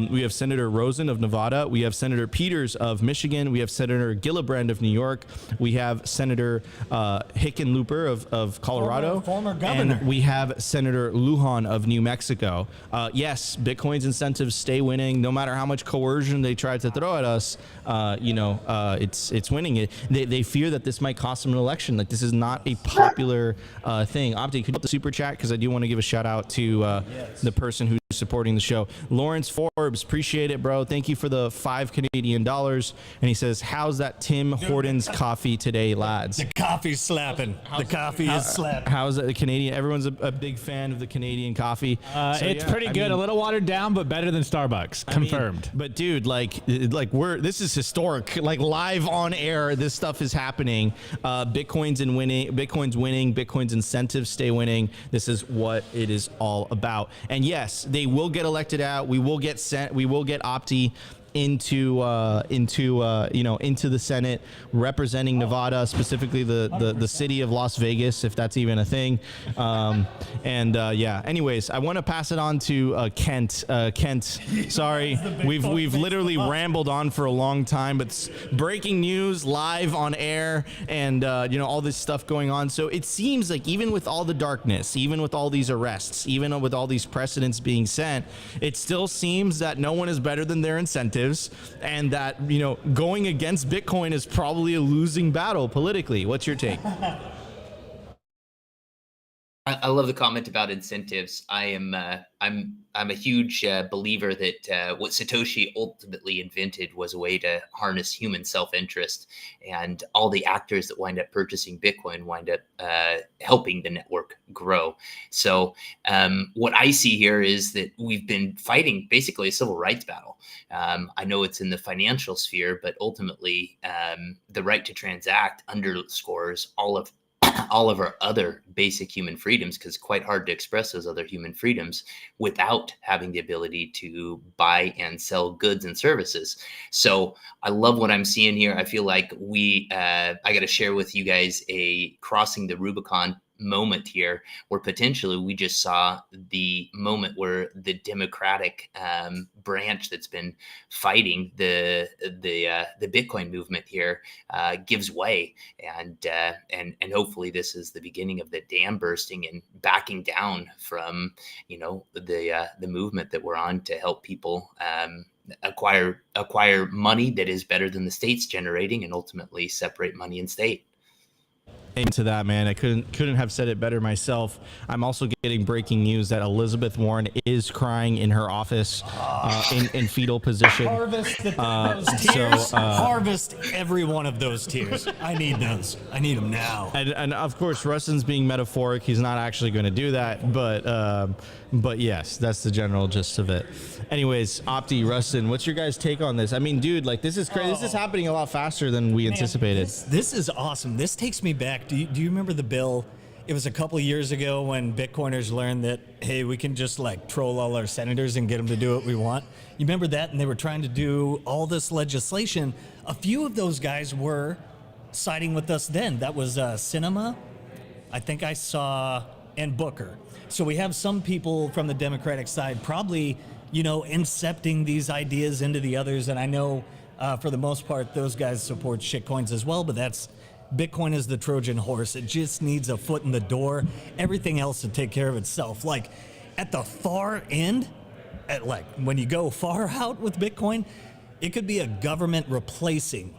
We have Senator Rosen of Nevada. We have Senator Peters of Michigan. We have Senator Gillibrand of New York. We have Senator Hickenlooper of Colorado. Former governor. And we have Senator Lujan of New Mexico. Yes, Bitcoin's incentives stay winning, no matter how much coercion they try to throw at us. It's winning it. They fear that this might cost them an election. Like, this is not a popular thing. Opti, could you put the super chat, because I do want to give a shout out to the person who's supporting the show. Lawrence Forbes, appreciate it, bro. Thank you for the $5 Canadian. And he says, how's that Tim Hortons coffee today, lads? The coffee's slapping. The coffee is slapping. How's it, the Canadian? Everyone's a big fan of the Canadian coffee. It's pretty good. A little watered down, but better than Starbucks. Confirmed. But dude, this is historic. Like, live on air, this stuff is happening. Bitcoin's winning. Bitcoin's incentives stay winning. This is what it is all about. And yes, they will get elected out. We will get Opti into the Senate, representing Nevada, specifically the city of Las Vegas, if that's even a thing. Anyways, I want to pass it on to Kent. Kent, sorry, we've literally rambled on for a long time, but breaking news live on air, and all this stuff going on. So it seems like even with all the darkness, even with all these arrests, even with all these precedents being sent, it still seems that no one is better than their incentives, and that going against Bitcoin is probably a losing battle politically. What's your take? I love the comment about incentives. I'm a huge believer that what Satoshi ultimately invented was a way to harness human self-interest, and all the actors that wind up purchasing Bitcoin wind up helping the network grow. So what I see here is that we've been fighting basically a civil rights battle. I know it's in the financial sphere, but ultimately the right to transact underscores all of our other basic human freedoms, because it's quite hard to express those other human freedoms without having the ability to buy and sell goods and services. So I love what I'm seeing here. I feel like I got to share with you guys a crossing the Rubicon moment here, where potentially we just saw the moment where the Democratic branch that's been fighting the Bitcoin movement here gives way, and hopefully this is the beginning of the dam bursting and backing down from the movement that we're on to help people acquire money that is better than the state's generating, and ultimately separate money and state. Into that, man, I couldn't have said it better myself. I'm also getting breaking news that Elizabeth Warren is crying in her office in fetal position. Harvest those tears. Harvest every one of those tears. I need those. I need them now. And of course, Rustin's being metaphoric. He's not actually going to do that, but yes, that's the general gist of it. Anyways, Opti, Rustin, what's your guys' take on this? I mean, dude, like, this is crazy. This is happening a lot faster than we anticipated. This is awesome. This takes me back. Do you remember the bill? It was a couple of years ago when Bitcoiners learned that, hey, we can just troll all our senators and get them to do what we want. You remember that? And they were trying to do all this legislation. A few of those guys were siding with us then. That was Sinema, I think I saw, and Booker. So we have some people from the Democratic side probably, incepting these ideas into the others. And I know for the most part, those guys support shitcoins as well, but Bitcoin is the Trojan horse. It just needs a foot in the door. Everything else to take care of itself. Like, at the far end, when you go far out with Bitcoin, it could be a government replacing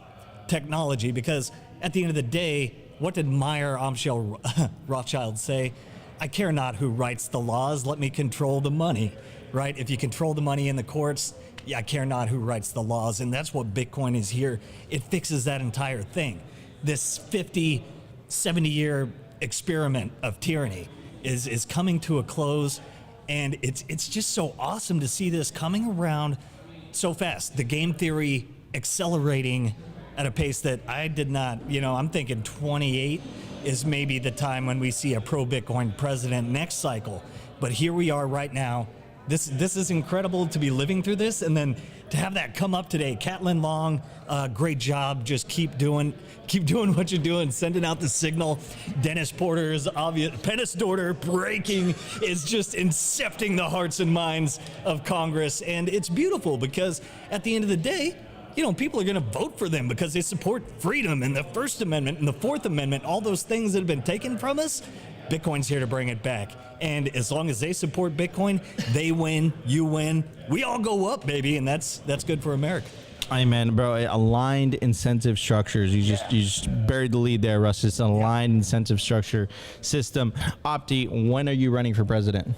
technology, because at the end of the day, what did Meyer Amschel Rothschild say? I care not who writes the laws, let me control the money, right? If you control the money in the courts, I care not who writes the laws. And that's what Bitcoin is here. It fixes that entire thing. This 50, 70-year experiment of tyranny is coming to a close, and it's just so awesome to see this coming around so fast. The game theory accelerating at a pace that I did not, I'm thinking 28 is maybe the time when we see a pro-Bitcoin president next cycle. But here we are right now. This is incredible to be living through this, and then to have that come up today. Caitlin Long, great job. Just keep doing what you're doing, sending out the signal. Dennis Porter is obvious. Pettis Dorter breaking is just incepting the hearts and minds of Congress, and it's beautiful because at the end of the day, people are going to vote for them because they support freedom and the First Amendment and the Fourth Amendment, all those things that have been taken from us. Bitcoin's here to bring it back. And as long as they support Bitcoin, they win, you win, we all go up, baby, and that's good for America. Amen, bro. Aligned incentive structures. You just buried the lead there, Russ. It's an aligned incentive structure system. Opti, when are you running for president?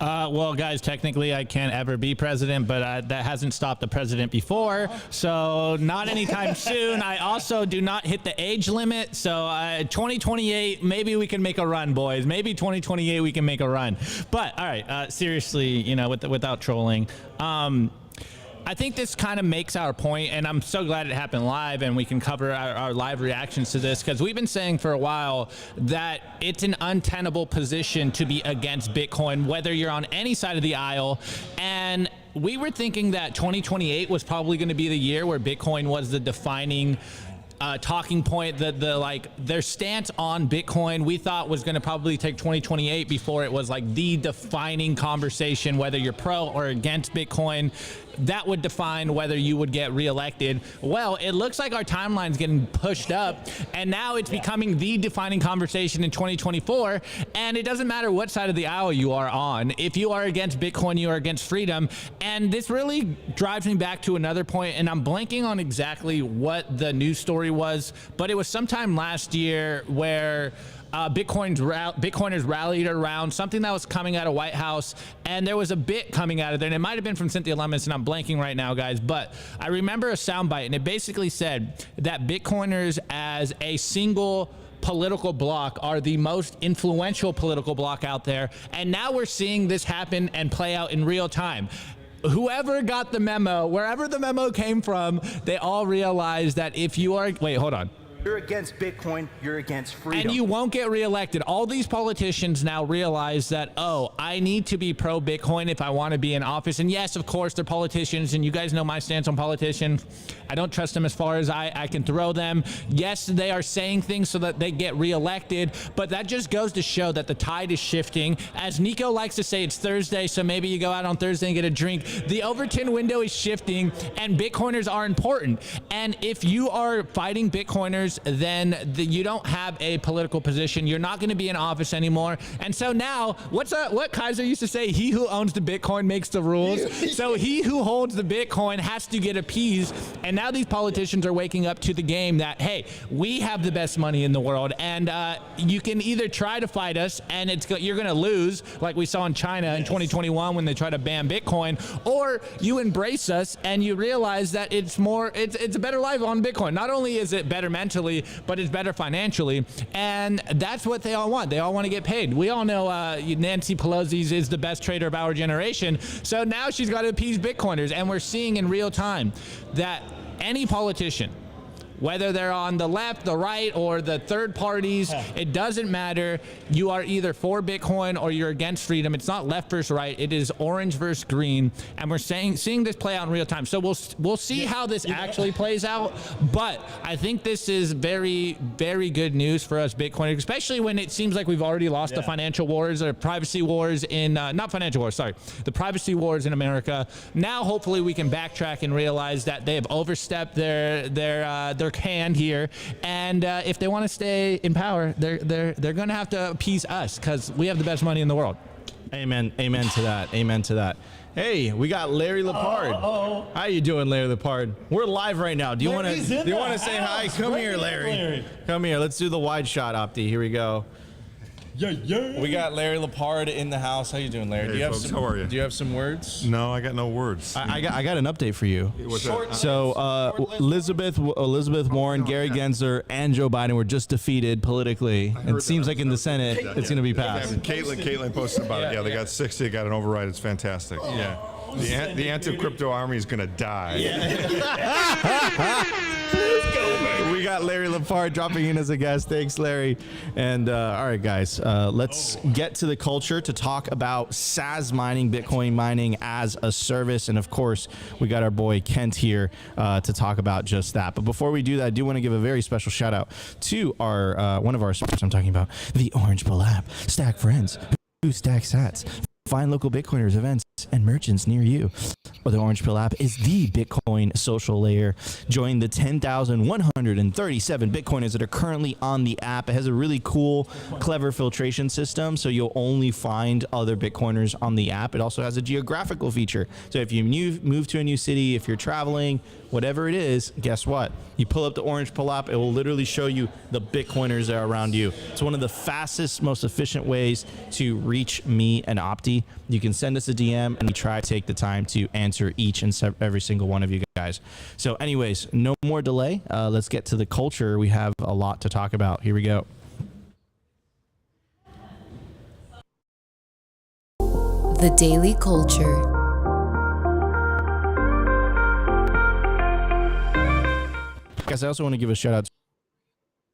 Well, guys, technically I can't ever be president, but that hasn't stopped the president before, so not anytime soon. I also do not hit the age limit, so 2028, maybe we can make a run, boys. Maybe 2028 we can make a run. But, all right, seriously, without trolling, I think this kind of makes our point, and I'm so glad it happened live and we can cover our live reactions to this, because we've been saying for a while that it's an untenable position to be against Bitcoin, whether you're on any side of the aisle. And we were thinking that 2028 was probably going to be the year where Bitcoin was the defining talking point, their stance on Bitcoin we thought was going to probably take 2028 before it was like the defining conversation, whether you're pro or against Bitcoin. That would define whether you would get reelected. Well, it looks like our timeline's getting pushed up, and now it's becoming the defining conversation in 2024. And it doesn't matter what side of the aisle you are on. If you are against Bitcoin, you are against freedom. And this really drives me back to another point, and I'm blanking on exactly what the news story was, but it was sometime last year where Bitcoiners rallied around something that was coming out of White House, and there was a bit coming out of there, and it might have been from Cynthia Lummis, and I'm blanking right now, guys, but I remember a soundbite, and it basically said that Bitcoiners as a single political bloc are the most influential political bloc out there, and now we're seeing this happen and play out in real time. Whoever got the memo, wherever the memo came from, they all realized that if you are, wait, hold on. You're against Bitcoin, you're against freedom. And you won't get reelected. All these politicians now realize that, oh, I need to be pro-Bitcoin if I want to be in office. And yes, of course, they're politicians, and you guys know my stance on politicians. I don't trust them as far as I can throw them. Yes, they are saying things so that they get reelected, but that just goes to show that the tide is shifting. As Nico likes to say, it's Thursday, so maybe you go out on Thursday and get a drink. The Overton window is shifting, and Bitcoiners are important. And if you are fighting Bitcoiners, then you don't have a political position. You're not going to be in office anymore. And so now, what Kaiser used to say, he who owns the Bitcoin makes the rules. So he who holds the Bitcoin has to get appeased. And now these politicians are waking up to the game that, hey, we have the best money in the world, and you can either try to fight us, and you're going to lose, like we saw in China in 2021 when they tried to ban Bitcoin, or you embrace us and you realize that it's a better life on Bitcoin. Not only is it better mentally, but it's better financially, and that's what they all want. They all want to get paid. We all know Nancy Pelosi is the best trader of our generation, so now she's got to appease Bitcoiners, and we're seeing in real time that any politician, whether they're on the left, the right, or the third parties, it doesn't matter. You are either for Bitcoin or you're against freedom. It's not left versus right. It is orange versus green, and we're seeing this play out in real time. So we'll see how this actually plays out. But I think this is very, very good news for us Bitcoiners, especially when it seems like we've already lost the financial wars or privacy wars in not financial wars, sorry, the privacy wars in America. Now hopefully we can backtrack and realize that they have overstepped their hand here, and if they want to stay in power, they're going to have to appease us because we have the best money in the world. Amen. Amen to that. Amen to that. Hey, we got Larry Lepard. How you doing, Larry Lepard? We're live right now. Do you want to say hi? Come here, Larry. Come here. Let's do the wide shot, Opti. Here we go. Yeah. We got Larry Lepard in the house. How you doing, Larry? Hey, folks, how are you? Do you have some words? No, I got no words. I got an update for you. What's that? So Elizabeth Warren, Gary Gensler, and Joe Biden were just defeated politically. It seems like in the Senate it's going to be passed. Caitlin posted about it. Yeah, they got 60. They got an override. It's fantastic. Yeah. The anti-crypto army is going to die. Yeah. We got Larry Lepard dropping in as a guest. Thanks, Larry. And all right, guys, let's get to the culture to talk about Sazmining, Bitcoin mining as a service. And of course, we got our boy Kent here to talk about just that. But before we do that, I do want to give a very special shout out to our one of our sponsors. I'm talking about the Orange Pill app. Stack friends who stack sats. Find local Bitcoiners, events, and merchants near you. The Orange Pill app is the Bitcoin social layer. Join the 10,137 Bitcoiners that are currently on the app. It has a really cool, clever filtration system, so you'll only find other Bitcoiners on the app. It also has a geographical feature. So if you move to a new city, if you're traveling, whatever it is, guess what? You pull up the Orange Pill app, it will literally show you the Bitcoiners that are around you. It's one of the fastest, most efficient ways to reach me and Opti. You can send us a DM and we try to take the time to answer each and every single one of you guys. So anyways, no more delay. Let's get to the culture. We have a lot to talk about. Here we go. The Daily Culture. Guys, I also want to give a shout out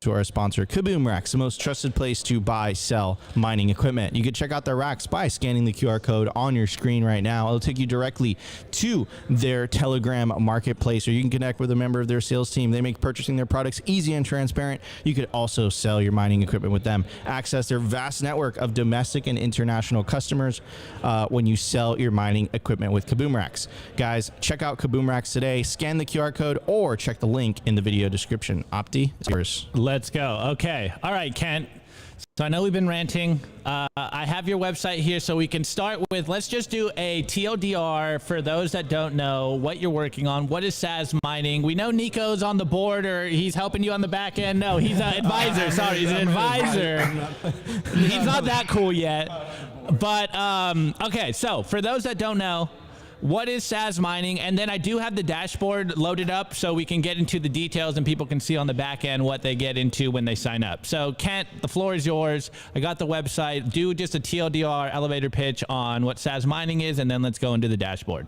to our sponsor, KABOOMRACKS, the most trusted place to buy, sell mining equipment. You can check out their racks by scanning the QR code on your screen right now. It'll take you directly to their Telegram marketplace, or you can connect with a member of their sales team. They make purchasing their products easy and transparent. You could also sell your mining equipment with them. Access their vast network of domestic and international customers when you sell your mining equipment with KABOOMRACKS. Guys, check out KABOOMRACKS today. Scan the QR code or check the link in the video description. Opti, it's yours. Let's go. Okay. All right, Kent. So I know we've been ranting. I have your website here, so we can start with, let's just do a TLDR for those that don't know what you're working on. What is Sazmining? We know Nico's on the board, or he's helping you on the back end. No, he's an advisor. Sorry, he's an advisor. He's not that cool yet. But, okay, so for those that don't know, what is Sazmining? And then I do have the dashboard loaded up so we can get into the details and people can see on the back end what they get into when they sign up. So Kent, the floor is yours. I got the website. Do just a TLDR elevator pitch on what Sazmining is, and then let's go into the dashboard.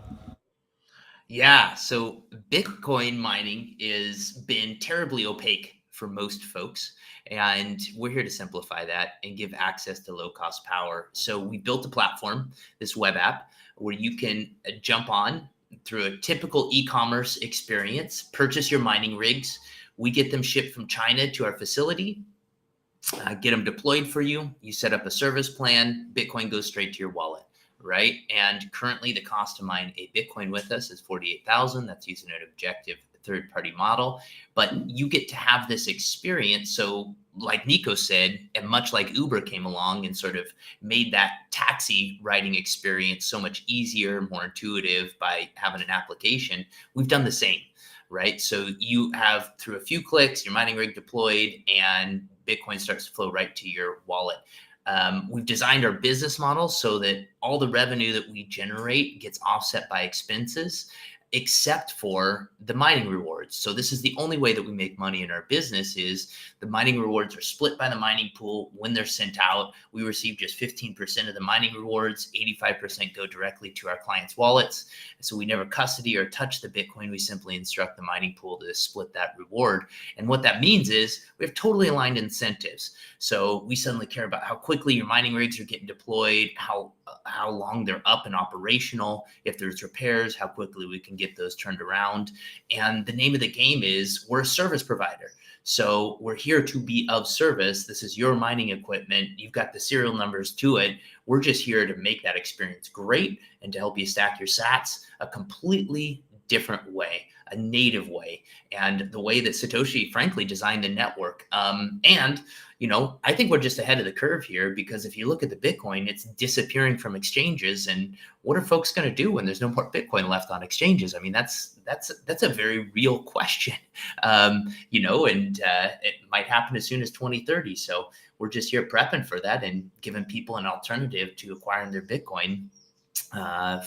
Yeah, so Bitcoin mining has been terribly opaque for most folks, and we're here to simplify that and give access to low-cost power. So we built a platform, this web app, where you can jump on through a typical e-commerce experience, purchase your mining rigs. We get them shipped from China to our facility, get them deployed for you. You set up a service plan, Bitcoin goes straight to your wallet, right? And currently the cost to mine a Bitcoin with us is $48,000. That's using an objective third-party model, but you get to have this experience. So like Nico said, and much like Uber came along and sort of made that taxi riding experience so much easier, more intuitive by having an application, we've done the same, right? So you have, through a few clicks, your mining rig deployed and Bitcoin starts to flow right to your wallet. We've designed our business model so that all the revenue that we generate gets offset by expenses, except for the mining rewards. So this is the only way that we make money in our business is the mining rewards are split by the mining pool. When they're sent out, we receive just 15% of the mining rewards, 85% go directly to our clients' wallets. So we never custody or touch the Bitcoin. We simply instruct the mining pool to split that reward. And what that means is we have totally aligned incentives. So we suddenly care about how quickly your mining rigs are getting deployed, how long they're up and operational, if there's repairs, how quickly we can get those turned around. And the name of the game is we're a service provider. So we're here to be of service. This is your mining equipment. You've got the serial numbers to it. We're just here to make that experience great and to help you stack your sats a completely different way, a native way, and the way that Satoshi, frankly, designed the network. And, you know, I think we're just ahead of the curve here, because if you look at the Bitcoin, it's disappearing from exchanges. And what are folks going to do when there's no more Bitcoin left on exchanges? I mean, that's a very real question, you know, and it might happen as soon as 2030. So we're just here prepping for that and giving people an alternative to acquiring their Bitcoin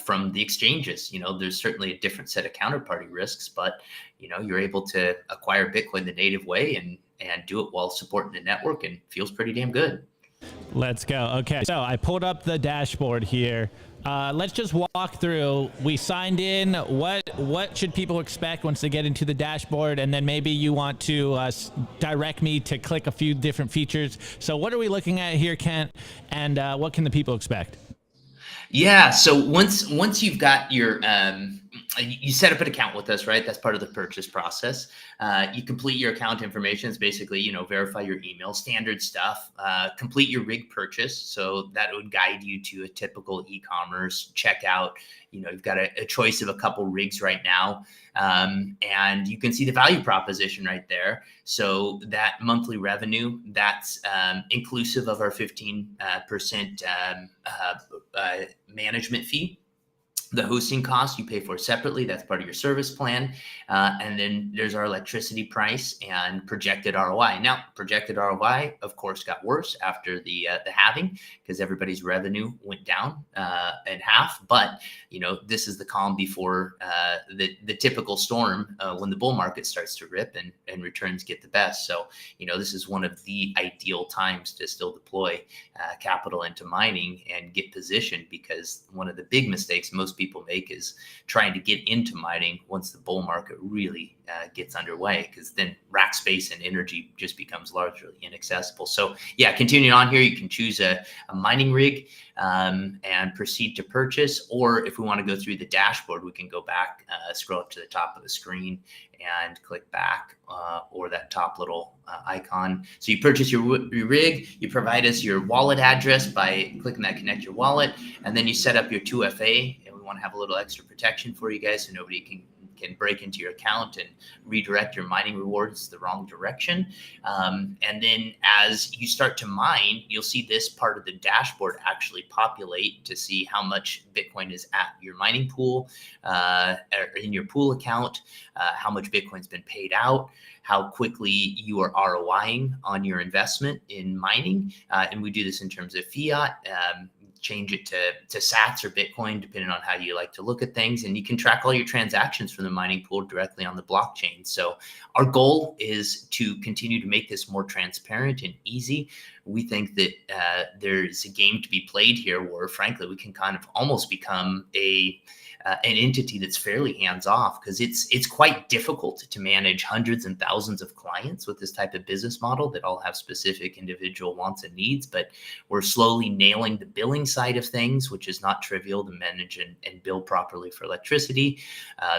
from the exchanges. You know, there's certainly a different set of counterparty risks, but, you know, you're able to acquire Bitcoin the native way and do it while supporting the network, and feels pretty damn good. Let's go. Okay, so I pulled up the dashboard here. let's just walk through. We signed in. What should people expect once they get into the dashboard? And then maybe you want to direct me to click a few different features. So what are we looking at here, Kent? And what can the people expect? Yeah. So once you've got your you set up an account with us, right? That's part of the purchase process. You complete your account information. It's basically, verify your email, standard stuff. Complete your rig purchase. So that would guide you to a typical e-commerce checkout. You've got a choice of a couple rigs right now. And you can see the value proposition right there. So that monthly revenue, that's inclusive of our 15% management fee. The hosting cost you pay for separately. That's part of your service plan. And then there's our electricity price and projected ROI. Now, projected ROI, of course, got worse after the halving because everybody's revenue went down in half. But, this is the calm before the typical storm when the bull market starts to rip and returns get the best. So, this is one of the ideal times to still deploy capital into mining and get positioned, because one of the big mistakes most people make is trying to get into mining once the bull market really gets underway, because then rack space and energy just becomes largely inaccessible. So yeah, continuing on here, you can choose a mining rig and proceed to purchase. Or if we want to go through the dashboard, we can go back, scroll up to the top of the screen and click back or that top little icon. So you purchase your rig, you provide us your wallet address by clicking that connect your wallet, and then you set up your 2FA. And we want to have a little extra protection for you guys so nobody can break into your account and redirect your mining rewards the wrong direction. And then as you start to mine, you'll see this part of the dashboard actually populate to see how much Bitcoin is at your mining pool, or in your pool account, how much Bitcoin's been paid out, how quickly you are ROIing on your investment in mining. And we do this in terms of fiat. Change it to Sats or Bitcoin, depending on how you like to look at things. And you can track all your transactions from the mining pool directly on the blockchain. So our goal is to continue to make this more transparent and easy. We think that there's a game to be played here where, frankly, we can kind of almost become an entity that's fairly hands-off, because it's quite difficult to manage hundreds and thousands of clients with this type of business model that all have specific individual wants and needs. But we're slowly nailing the billing side of things, which is not trivial to manage and bill properly for electricity,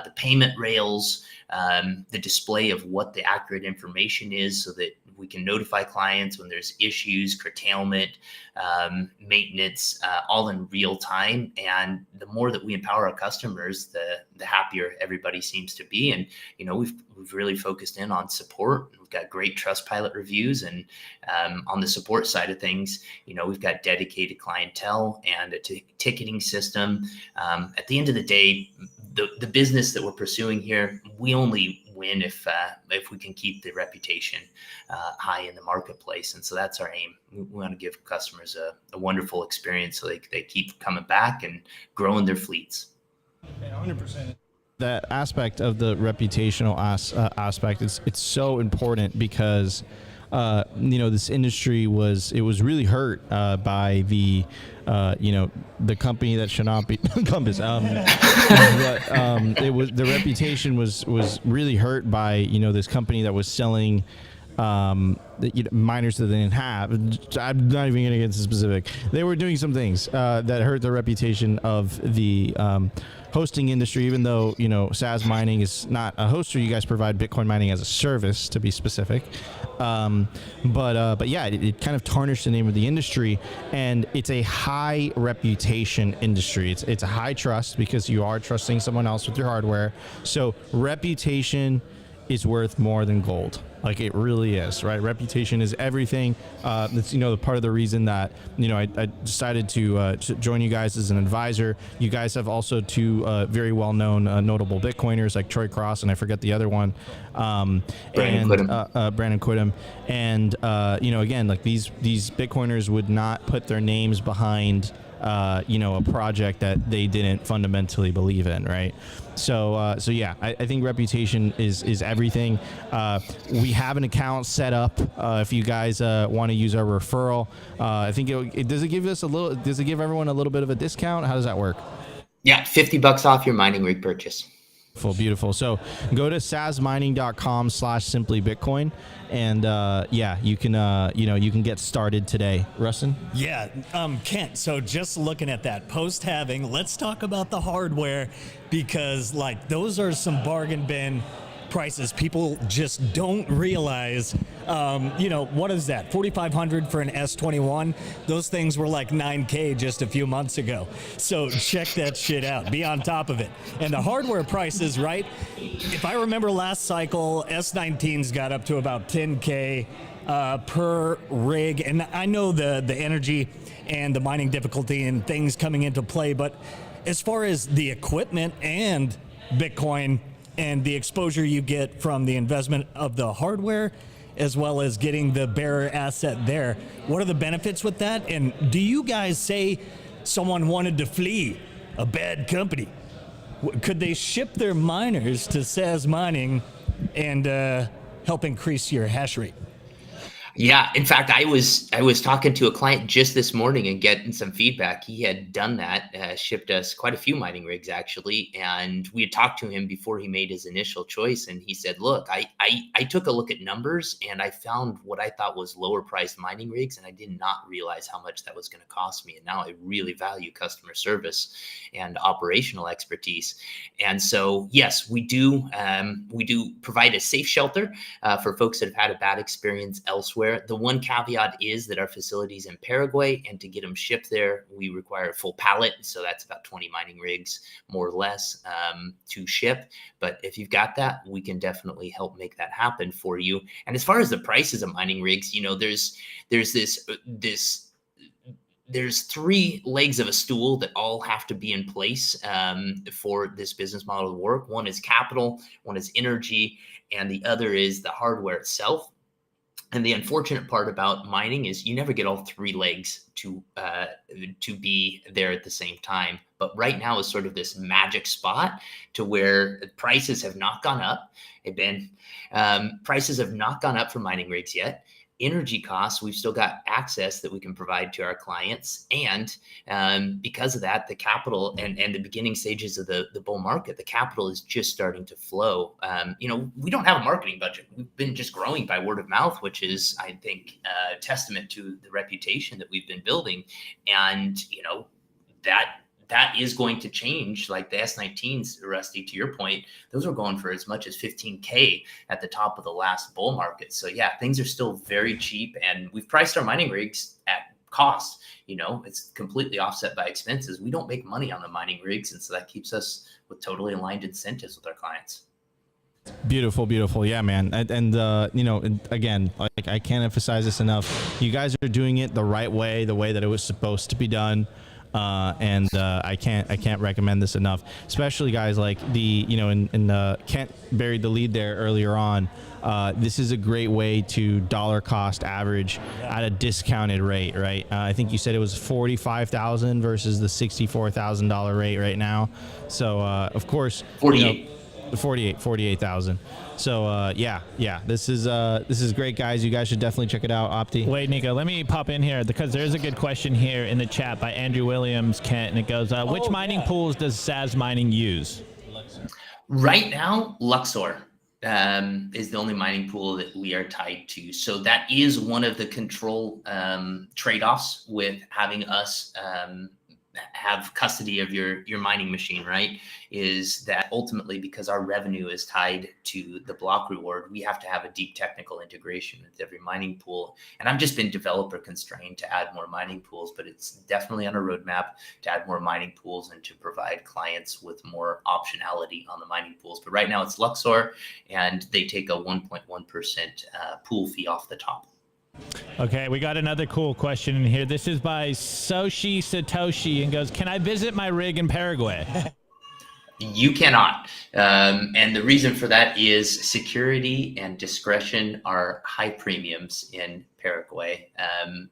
the payment rails, the display of what the accurate information is so that we can notify clients when there's issues, curtailment, maintenance, all in real time. And the more that we empower our customers, the happier everybody seems to be. And, we've really focused in on support. We've got great Trustpilot reviews. And on the support side of things, we've got dedicated clientele and a ticketing system. At the end of the day, the business that we're pursuing here, we only win if we can keep the reputation high in the marketplace. And so that's our aim. We want to give customers a wonderful experience so they keep coming back and growing their fleets. 100%. That aspect of the reputational aspect, it's so important because this industry was really hurt by the company that should not be Compass. But it was, the reputation was really hurt by this company that was selling miners that they didn't have. I'm not even going to get specific. They were doing some things that hurt the reputation of the hosting industry, even though Sazmining is not a hoster. You guys provide Bitcoin mining as a service, to be specific. But yeah, it kind of tarnished the name of the industry, and it's a high reputation industry. It's a high trust because you are trusting someone else with your hardware. So reputation is worth more than gold. Like, it really is, right? Reputation is everything. That's, the part of the reason that, I decided to join you guys as an advisor. You guys have also two very well-known notable Bitcoiners like Troy Cross, and I forget the other one. Brandon Quittem. And, again, like these Bitcoiners would not put their names behind a project that they didn't fundamentally believe in, right? So yeah, I think reputation is everything. We have an account set up. If you guys want to use our referral, I think does it give everyone a little bit of a discount? How does that work? Yeah, $50 off your mining rig purchase. Beautiful. So go to sazmining.com/simplybitcoin, and yeah, you can get started today. Rustin? Yeah, Kent. So just looking at that post-halving, let's talk about the hardware, because like those are some bargain bin prices. People just don't realize. What is that? 4,500 for an S21. Those things were like 9K just a few months ago. So check that shit out. Be on top of it. And the hardware prices, right? If I remember last cycle, S19s got up to about 10K per rig. And I know the energy and the mining difficulty and things coming into play, but as far as the equipment and Bitcoin and the exposure you get from the investment of the hardware, as well as getting the bearer asset there, what are the benefits with that? And do you guys say someone wanted to flee a bad company? Could they ship their miners to Sazmining and help increase your hash rate? Yeah, in fact, I was talking to a client just this morning and getting some feedback. He had done that, shipped us quite a few mining rigs actually, and we had talked to him before he made his initial choice, and he said, "Look, I took a look at numbers and I found what I thought was lower priced mining rigs, and I did not realize how much that was going to cost me. And now I really value customer service and operational expertise." And so, yes, we do provide a safe shelter for folks that have had a bad experience elsewhere. The one caveat is that our facility is in Paraguay, and to get them shipped there, we require a full pallet. So that's about 20 mining rigs, more or less, to ship. But if you've got that, we can definitely help make that happen for you. And as far as the prices of mining rigs, there's three legs of a stool that all have to be in place for this business model to work. One is capital, one is energy, and the other is the hardware itself. And the unfortunate part about mining is you never get all three legs to be there at the same time. But right now is sort of this magic spot to where prices have not gone up. Prices have not gone up for mining rigs yet. Energy costs, we've still got access that we can provide to our clients. And because of that, the capital and the beginning stages of the bull market, the capital is just starting to flow. We don't have a marketing budget. We've been just growing by word of mouth, which is, I think, a testament to the reputation that we've been building. And, that is going to change. Like the S19s, Rusty, to your point, those are going for as much as 15K at the top of the last bull market. So yeah, things are still very cheap, and we've priced our mining rigs at cost. It's completely offset by expenses. We don't make money on the mining rigs, and so that keeps us with totally aligned incentives with our clients. Beautiful. Yeah, man. And again, like I can't emphasize this enough. You guys are doing it the right way, the way that it was supposed to be done. I can't recommend this enough, especially guys like Kent buried the lead there earlier on. This is a great way to dollar cost average at a discounted rate, right? I think you said it was $45,000 versus the $64,000 rate right now. So, of course, 48,000. So yeah, this is great, guys. You guys should definitely check it out. Opti. Wait, Nico, let me pop in here because there's a good question here in the chat by Andrew Williams, Kent, and it goes, which mining pools does Sazmining use? Right now, Luxor is the only mining pool that we are tied to. So that is one of the control trade-offs with having us have custody of your mining machine, right? Is that ultimately, because our revenue is tied to the block reward, we have to have a deep technical integration with every mining pool. And I've just been developer constrained to add more mining pools, but it's definitely on a roadmap to add more mining pools and to provide clients with more optionality on the mining pools. But right now it's Luxor, and they take a 1.1% pool fee off the top. Okay, we got another cool question in here. This is by Soshi Satoshi and goes, can I visit my rig in Paraguay? You cannot. And the reason for that is security and discretion are high premiums in Paraguay.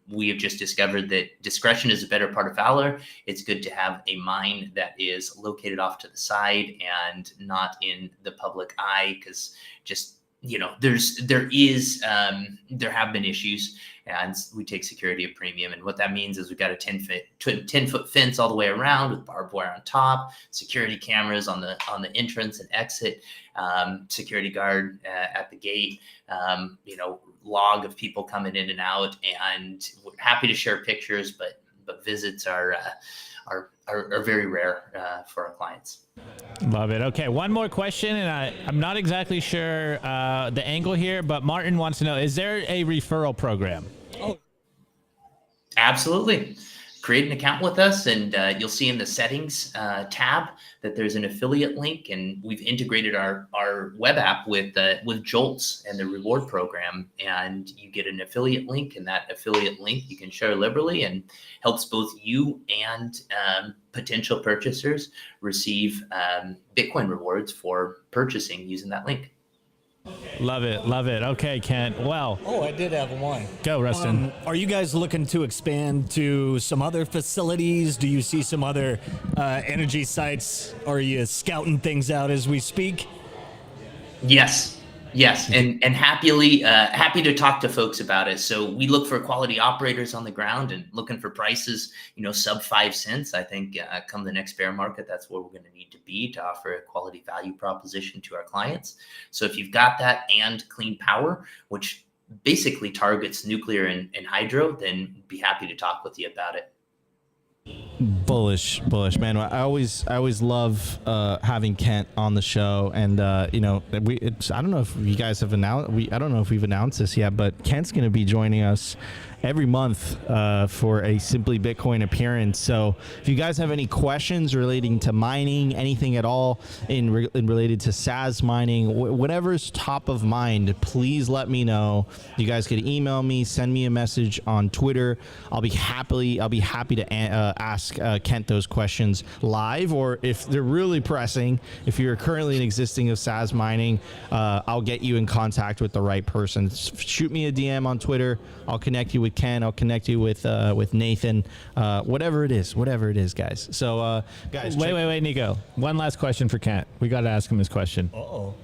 We have just discovered that discretion is a better part of valor. It's good to have a mine that is located off to the side and not in the public eye, because just, you know, there have been issues, and we take security at premium. And what that means is we've got a 10-foot fence all the way around with barbed wire on top, security cameras on the entrance and exit, security guard at the gate, you know, log of people coming in and out. And we're happy to share pictures, but visits are very rare for our clients. Love it. Okay, one more question, and I'm not exactly sure the angle here, but Martin wants to know, is there a referral program? Oh, absolutely. Create an account with us, and you'll see in the settings tab that there's an affiliate link, and we've integrated our web app with Jolts and the reward program, and you get an affiliate link, and that affiliate link you can share liberally and helps both you and potential purchasers receive Bitcoin rewards for purchasing using that link. Love it. Love it. Okay, Kent. Well. Oh, I did have one. Go, Rustin. Are you guys looking to expand to some other facilities? Do you see some other energy sites? Are you scouting things out as we speak? Yes. And happy to talk to folks about it. So we look for quality operators on the ground and looking for prices, you know, sub 5 cents. I think come the next bear market, that's where we're going to need to be to offer a quality value proposition to our clients. So if you've got that and clean power, which basically targets nuclear and hydro, then be happy to talk with you about it. Bullish, man. I always love having Kent on the show, and you know, I don't know if you guys have announced. I don't know if we've announced this yet, but Kent's going to be joining us every month for a Simply Bitcoin appearance. So if you guys have any questions relating to mining, anything at all in related to Sazmining, whatever's top of mind, please let me know. You guys could email me, send me a message on Twitter. I'll be happy to ask Kent those questions live, or if they're really pressing, if you're currently an existing of Sazmining, I'll get you in contact with the right person. Shoot me a DM on Twitter. I'll connect you with Ken. I'll connect you with Nathan. Whatever it is, guys. So, guys, wait, Nico. One last question for Kent. We got to ask him this question.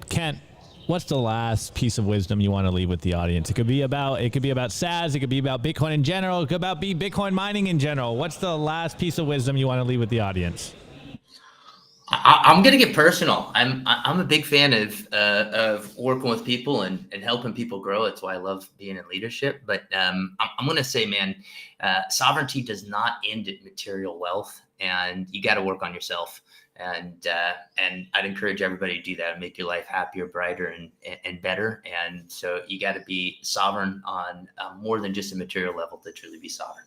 Kent, what's the last piece of wisdom you want to leave with the audience? It could be about Saz. It could be about Bitcoin in general. It could be Bitcoin mining in general. What's the last piece of wisdom you want to leave with the audience? I'm going to get personal. I'm a big fan of working with people and helping people grow. It's why I love being in leadership. But I'm going to say, man, sovereignty does not end at material wealth, and you got to work on yourself. And I'd encourage everybody to do that and make your life happier, brighter, and better. And so you got to be sovereign on more than just a material level to truly be sovereign.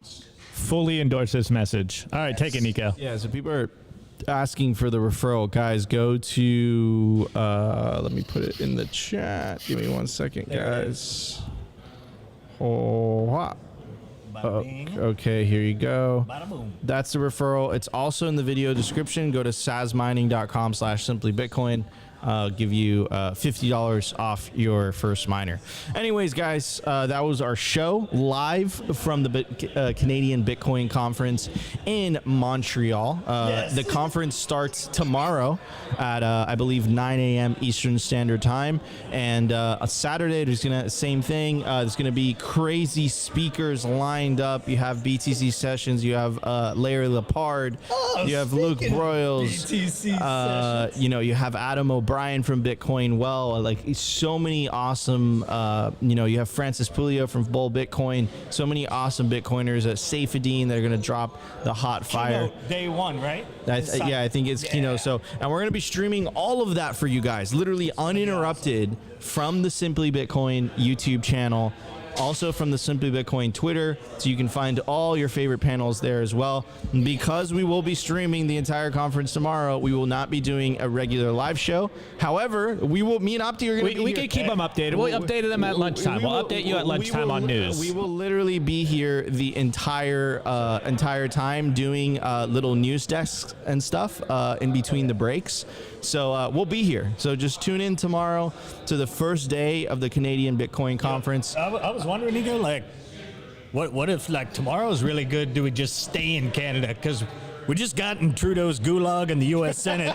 Fully endorse this message. All right, take it, Nico. Yeah, so people are asking for the referral. Guys, go to let me put it in the chat. Give me 1 second, guys. Okay, here you go. That's the referral. It's also in the video description. Go to sazmining.com/simplybitcoin. Give you $50 off your first miner. Anyways, guys, that was our show live from the Canadian Bitcoin Conference in Montreal. The conference starts tomorrow at I believe 9 a.m. Eastern Standard Time, and a Saturday there's same thing. There's gonna be crazy speakers lined up. You have BTC Sessions, you have Larry Lepard, you have Luke Broyles, you know, you have Adam O'Brien from Bitcoin like so many awesome you know, you have Francis Pulio from Bull Bitcoin, so many awesome Bitcoiners at Saifedean that are going to drop the hot fire day one, right? Yeah, I think it's keynote. So, and we're going to be streaming all of that for you guys, literally uninterrupted from the Simply Bitcoin YouTube channel also from the Simply Bitcoin Twitter, so you can find all your favorite panels there as well. Because we will be streaming the entire conference tomorrow, we will not be doing a regular live show. However, me and Opti are going to be We here. can keep them updated. We'll update them at lunchtime. We'll update you at lunchtime on news. We will literally be here the entire time doing little news desks and stuff in between the breaks. So we'll be here. So just tune in tomorrow to the first day of the Canadian Bitcoin Conference. I was wondering, Nico, like, what if like tomorrow's really good? Do we just stay in Canada? Because we just got in Trudeau's gulag and the U.S. Senate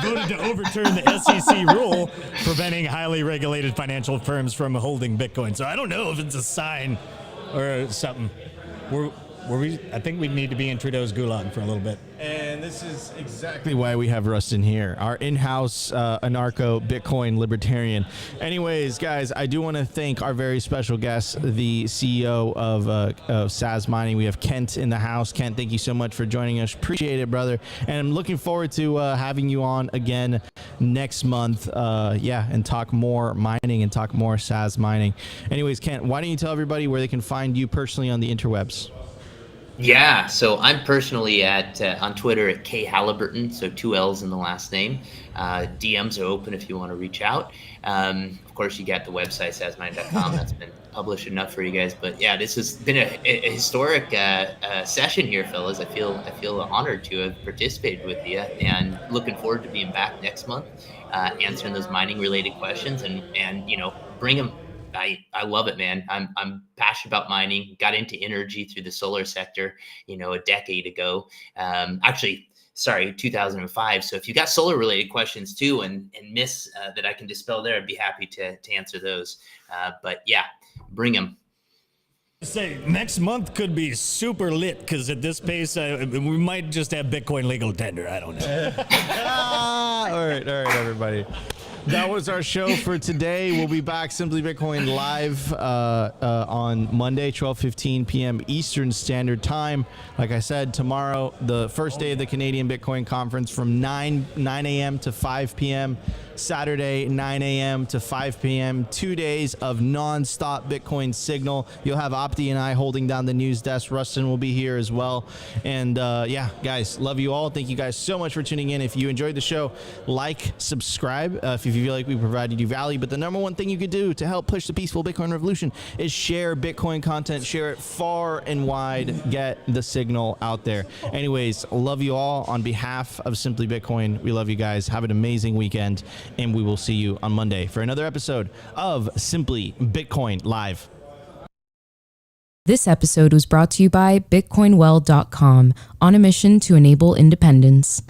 voted to overturn the SEC rule preventing highly regulated financial firms from holding Bitcoin. So I don't know if it's a sign or something. I think we need to be in Trudeau's gulag for a little bit. And this is exactly why we have Rustin here, our in-house anarcho Bitcoin libertarian. Anyways, guys, I do want to thank our very special guest, the CEO of Sazmining. We have Kent in the house. Kent, thank you so much for joining us. Appreciate it, brother. And I'm looking forward to having you on again next month. And talk more mining and talk more Sazmining. Anyways, Kent, why don't you tell everybody where they can find you personally on the interwebs? Yeah, so I'm personally on Twitter at KHaliburton, so 2 L's in the last name. DMs are open if you want to reach out. Of course, you got the website, sazmining.com. That's been published enough for you guys. But yeah, this has been a historic session here, fellas. I feel honored to have participated with you, and looking forward to being back next month, answering those mining-related questions, and bring them. I love it, man. I'm passionate about mining. Got into energy through the solar sector, a decade ago. 2005. So if you got solar related questions too, and myths that I can dispel there, I'd be happy to answer those. But yeah, bring them. Say next month could be super lit because at this pace, we might just have Bitcoin legal tender. I don't know. All right, everybody. That was our show for today. We'll be back Simply Bitcoin live on Monday, 12:15 p.m. Eastern Standard Time. Like I said, tomorrow, the first day of the Canadian Bitcoin Conference from 9 a.m. to 5 p.m. Saturday, 9 a.m. to 5 p.m. 2 days of non-stop Bitcoin signal. You'll have Opti and I holding down the news desk. Rustin will be here as well. And guys, love you all. Thank you guys so much for tuning in. If you enjoyed the show, like, subscribe if you feel like we provided you value. But the number one thing you could do to help push the peaceful Bitcoin revolution is share Bitcoin content. Share it far and wide. Get the signal out there. Anyways, love you all. On behalf of Simply Bitcoin, we love you guys. Have an amazing weekend. And we will see you on Monday for another episode of Simply Bitcoin Live. This episode was brought to you by BitcoinWell.com, on a mission to enable independence.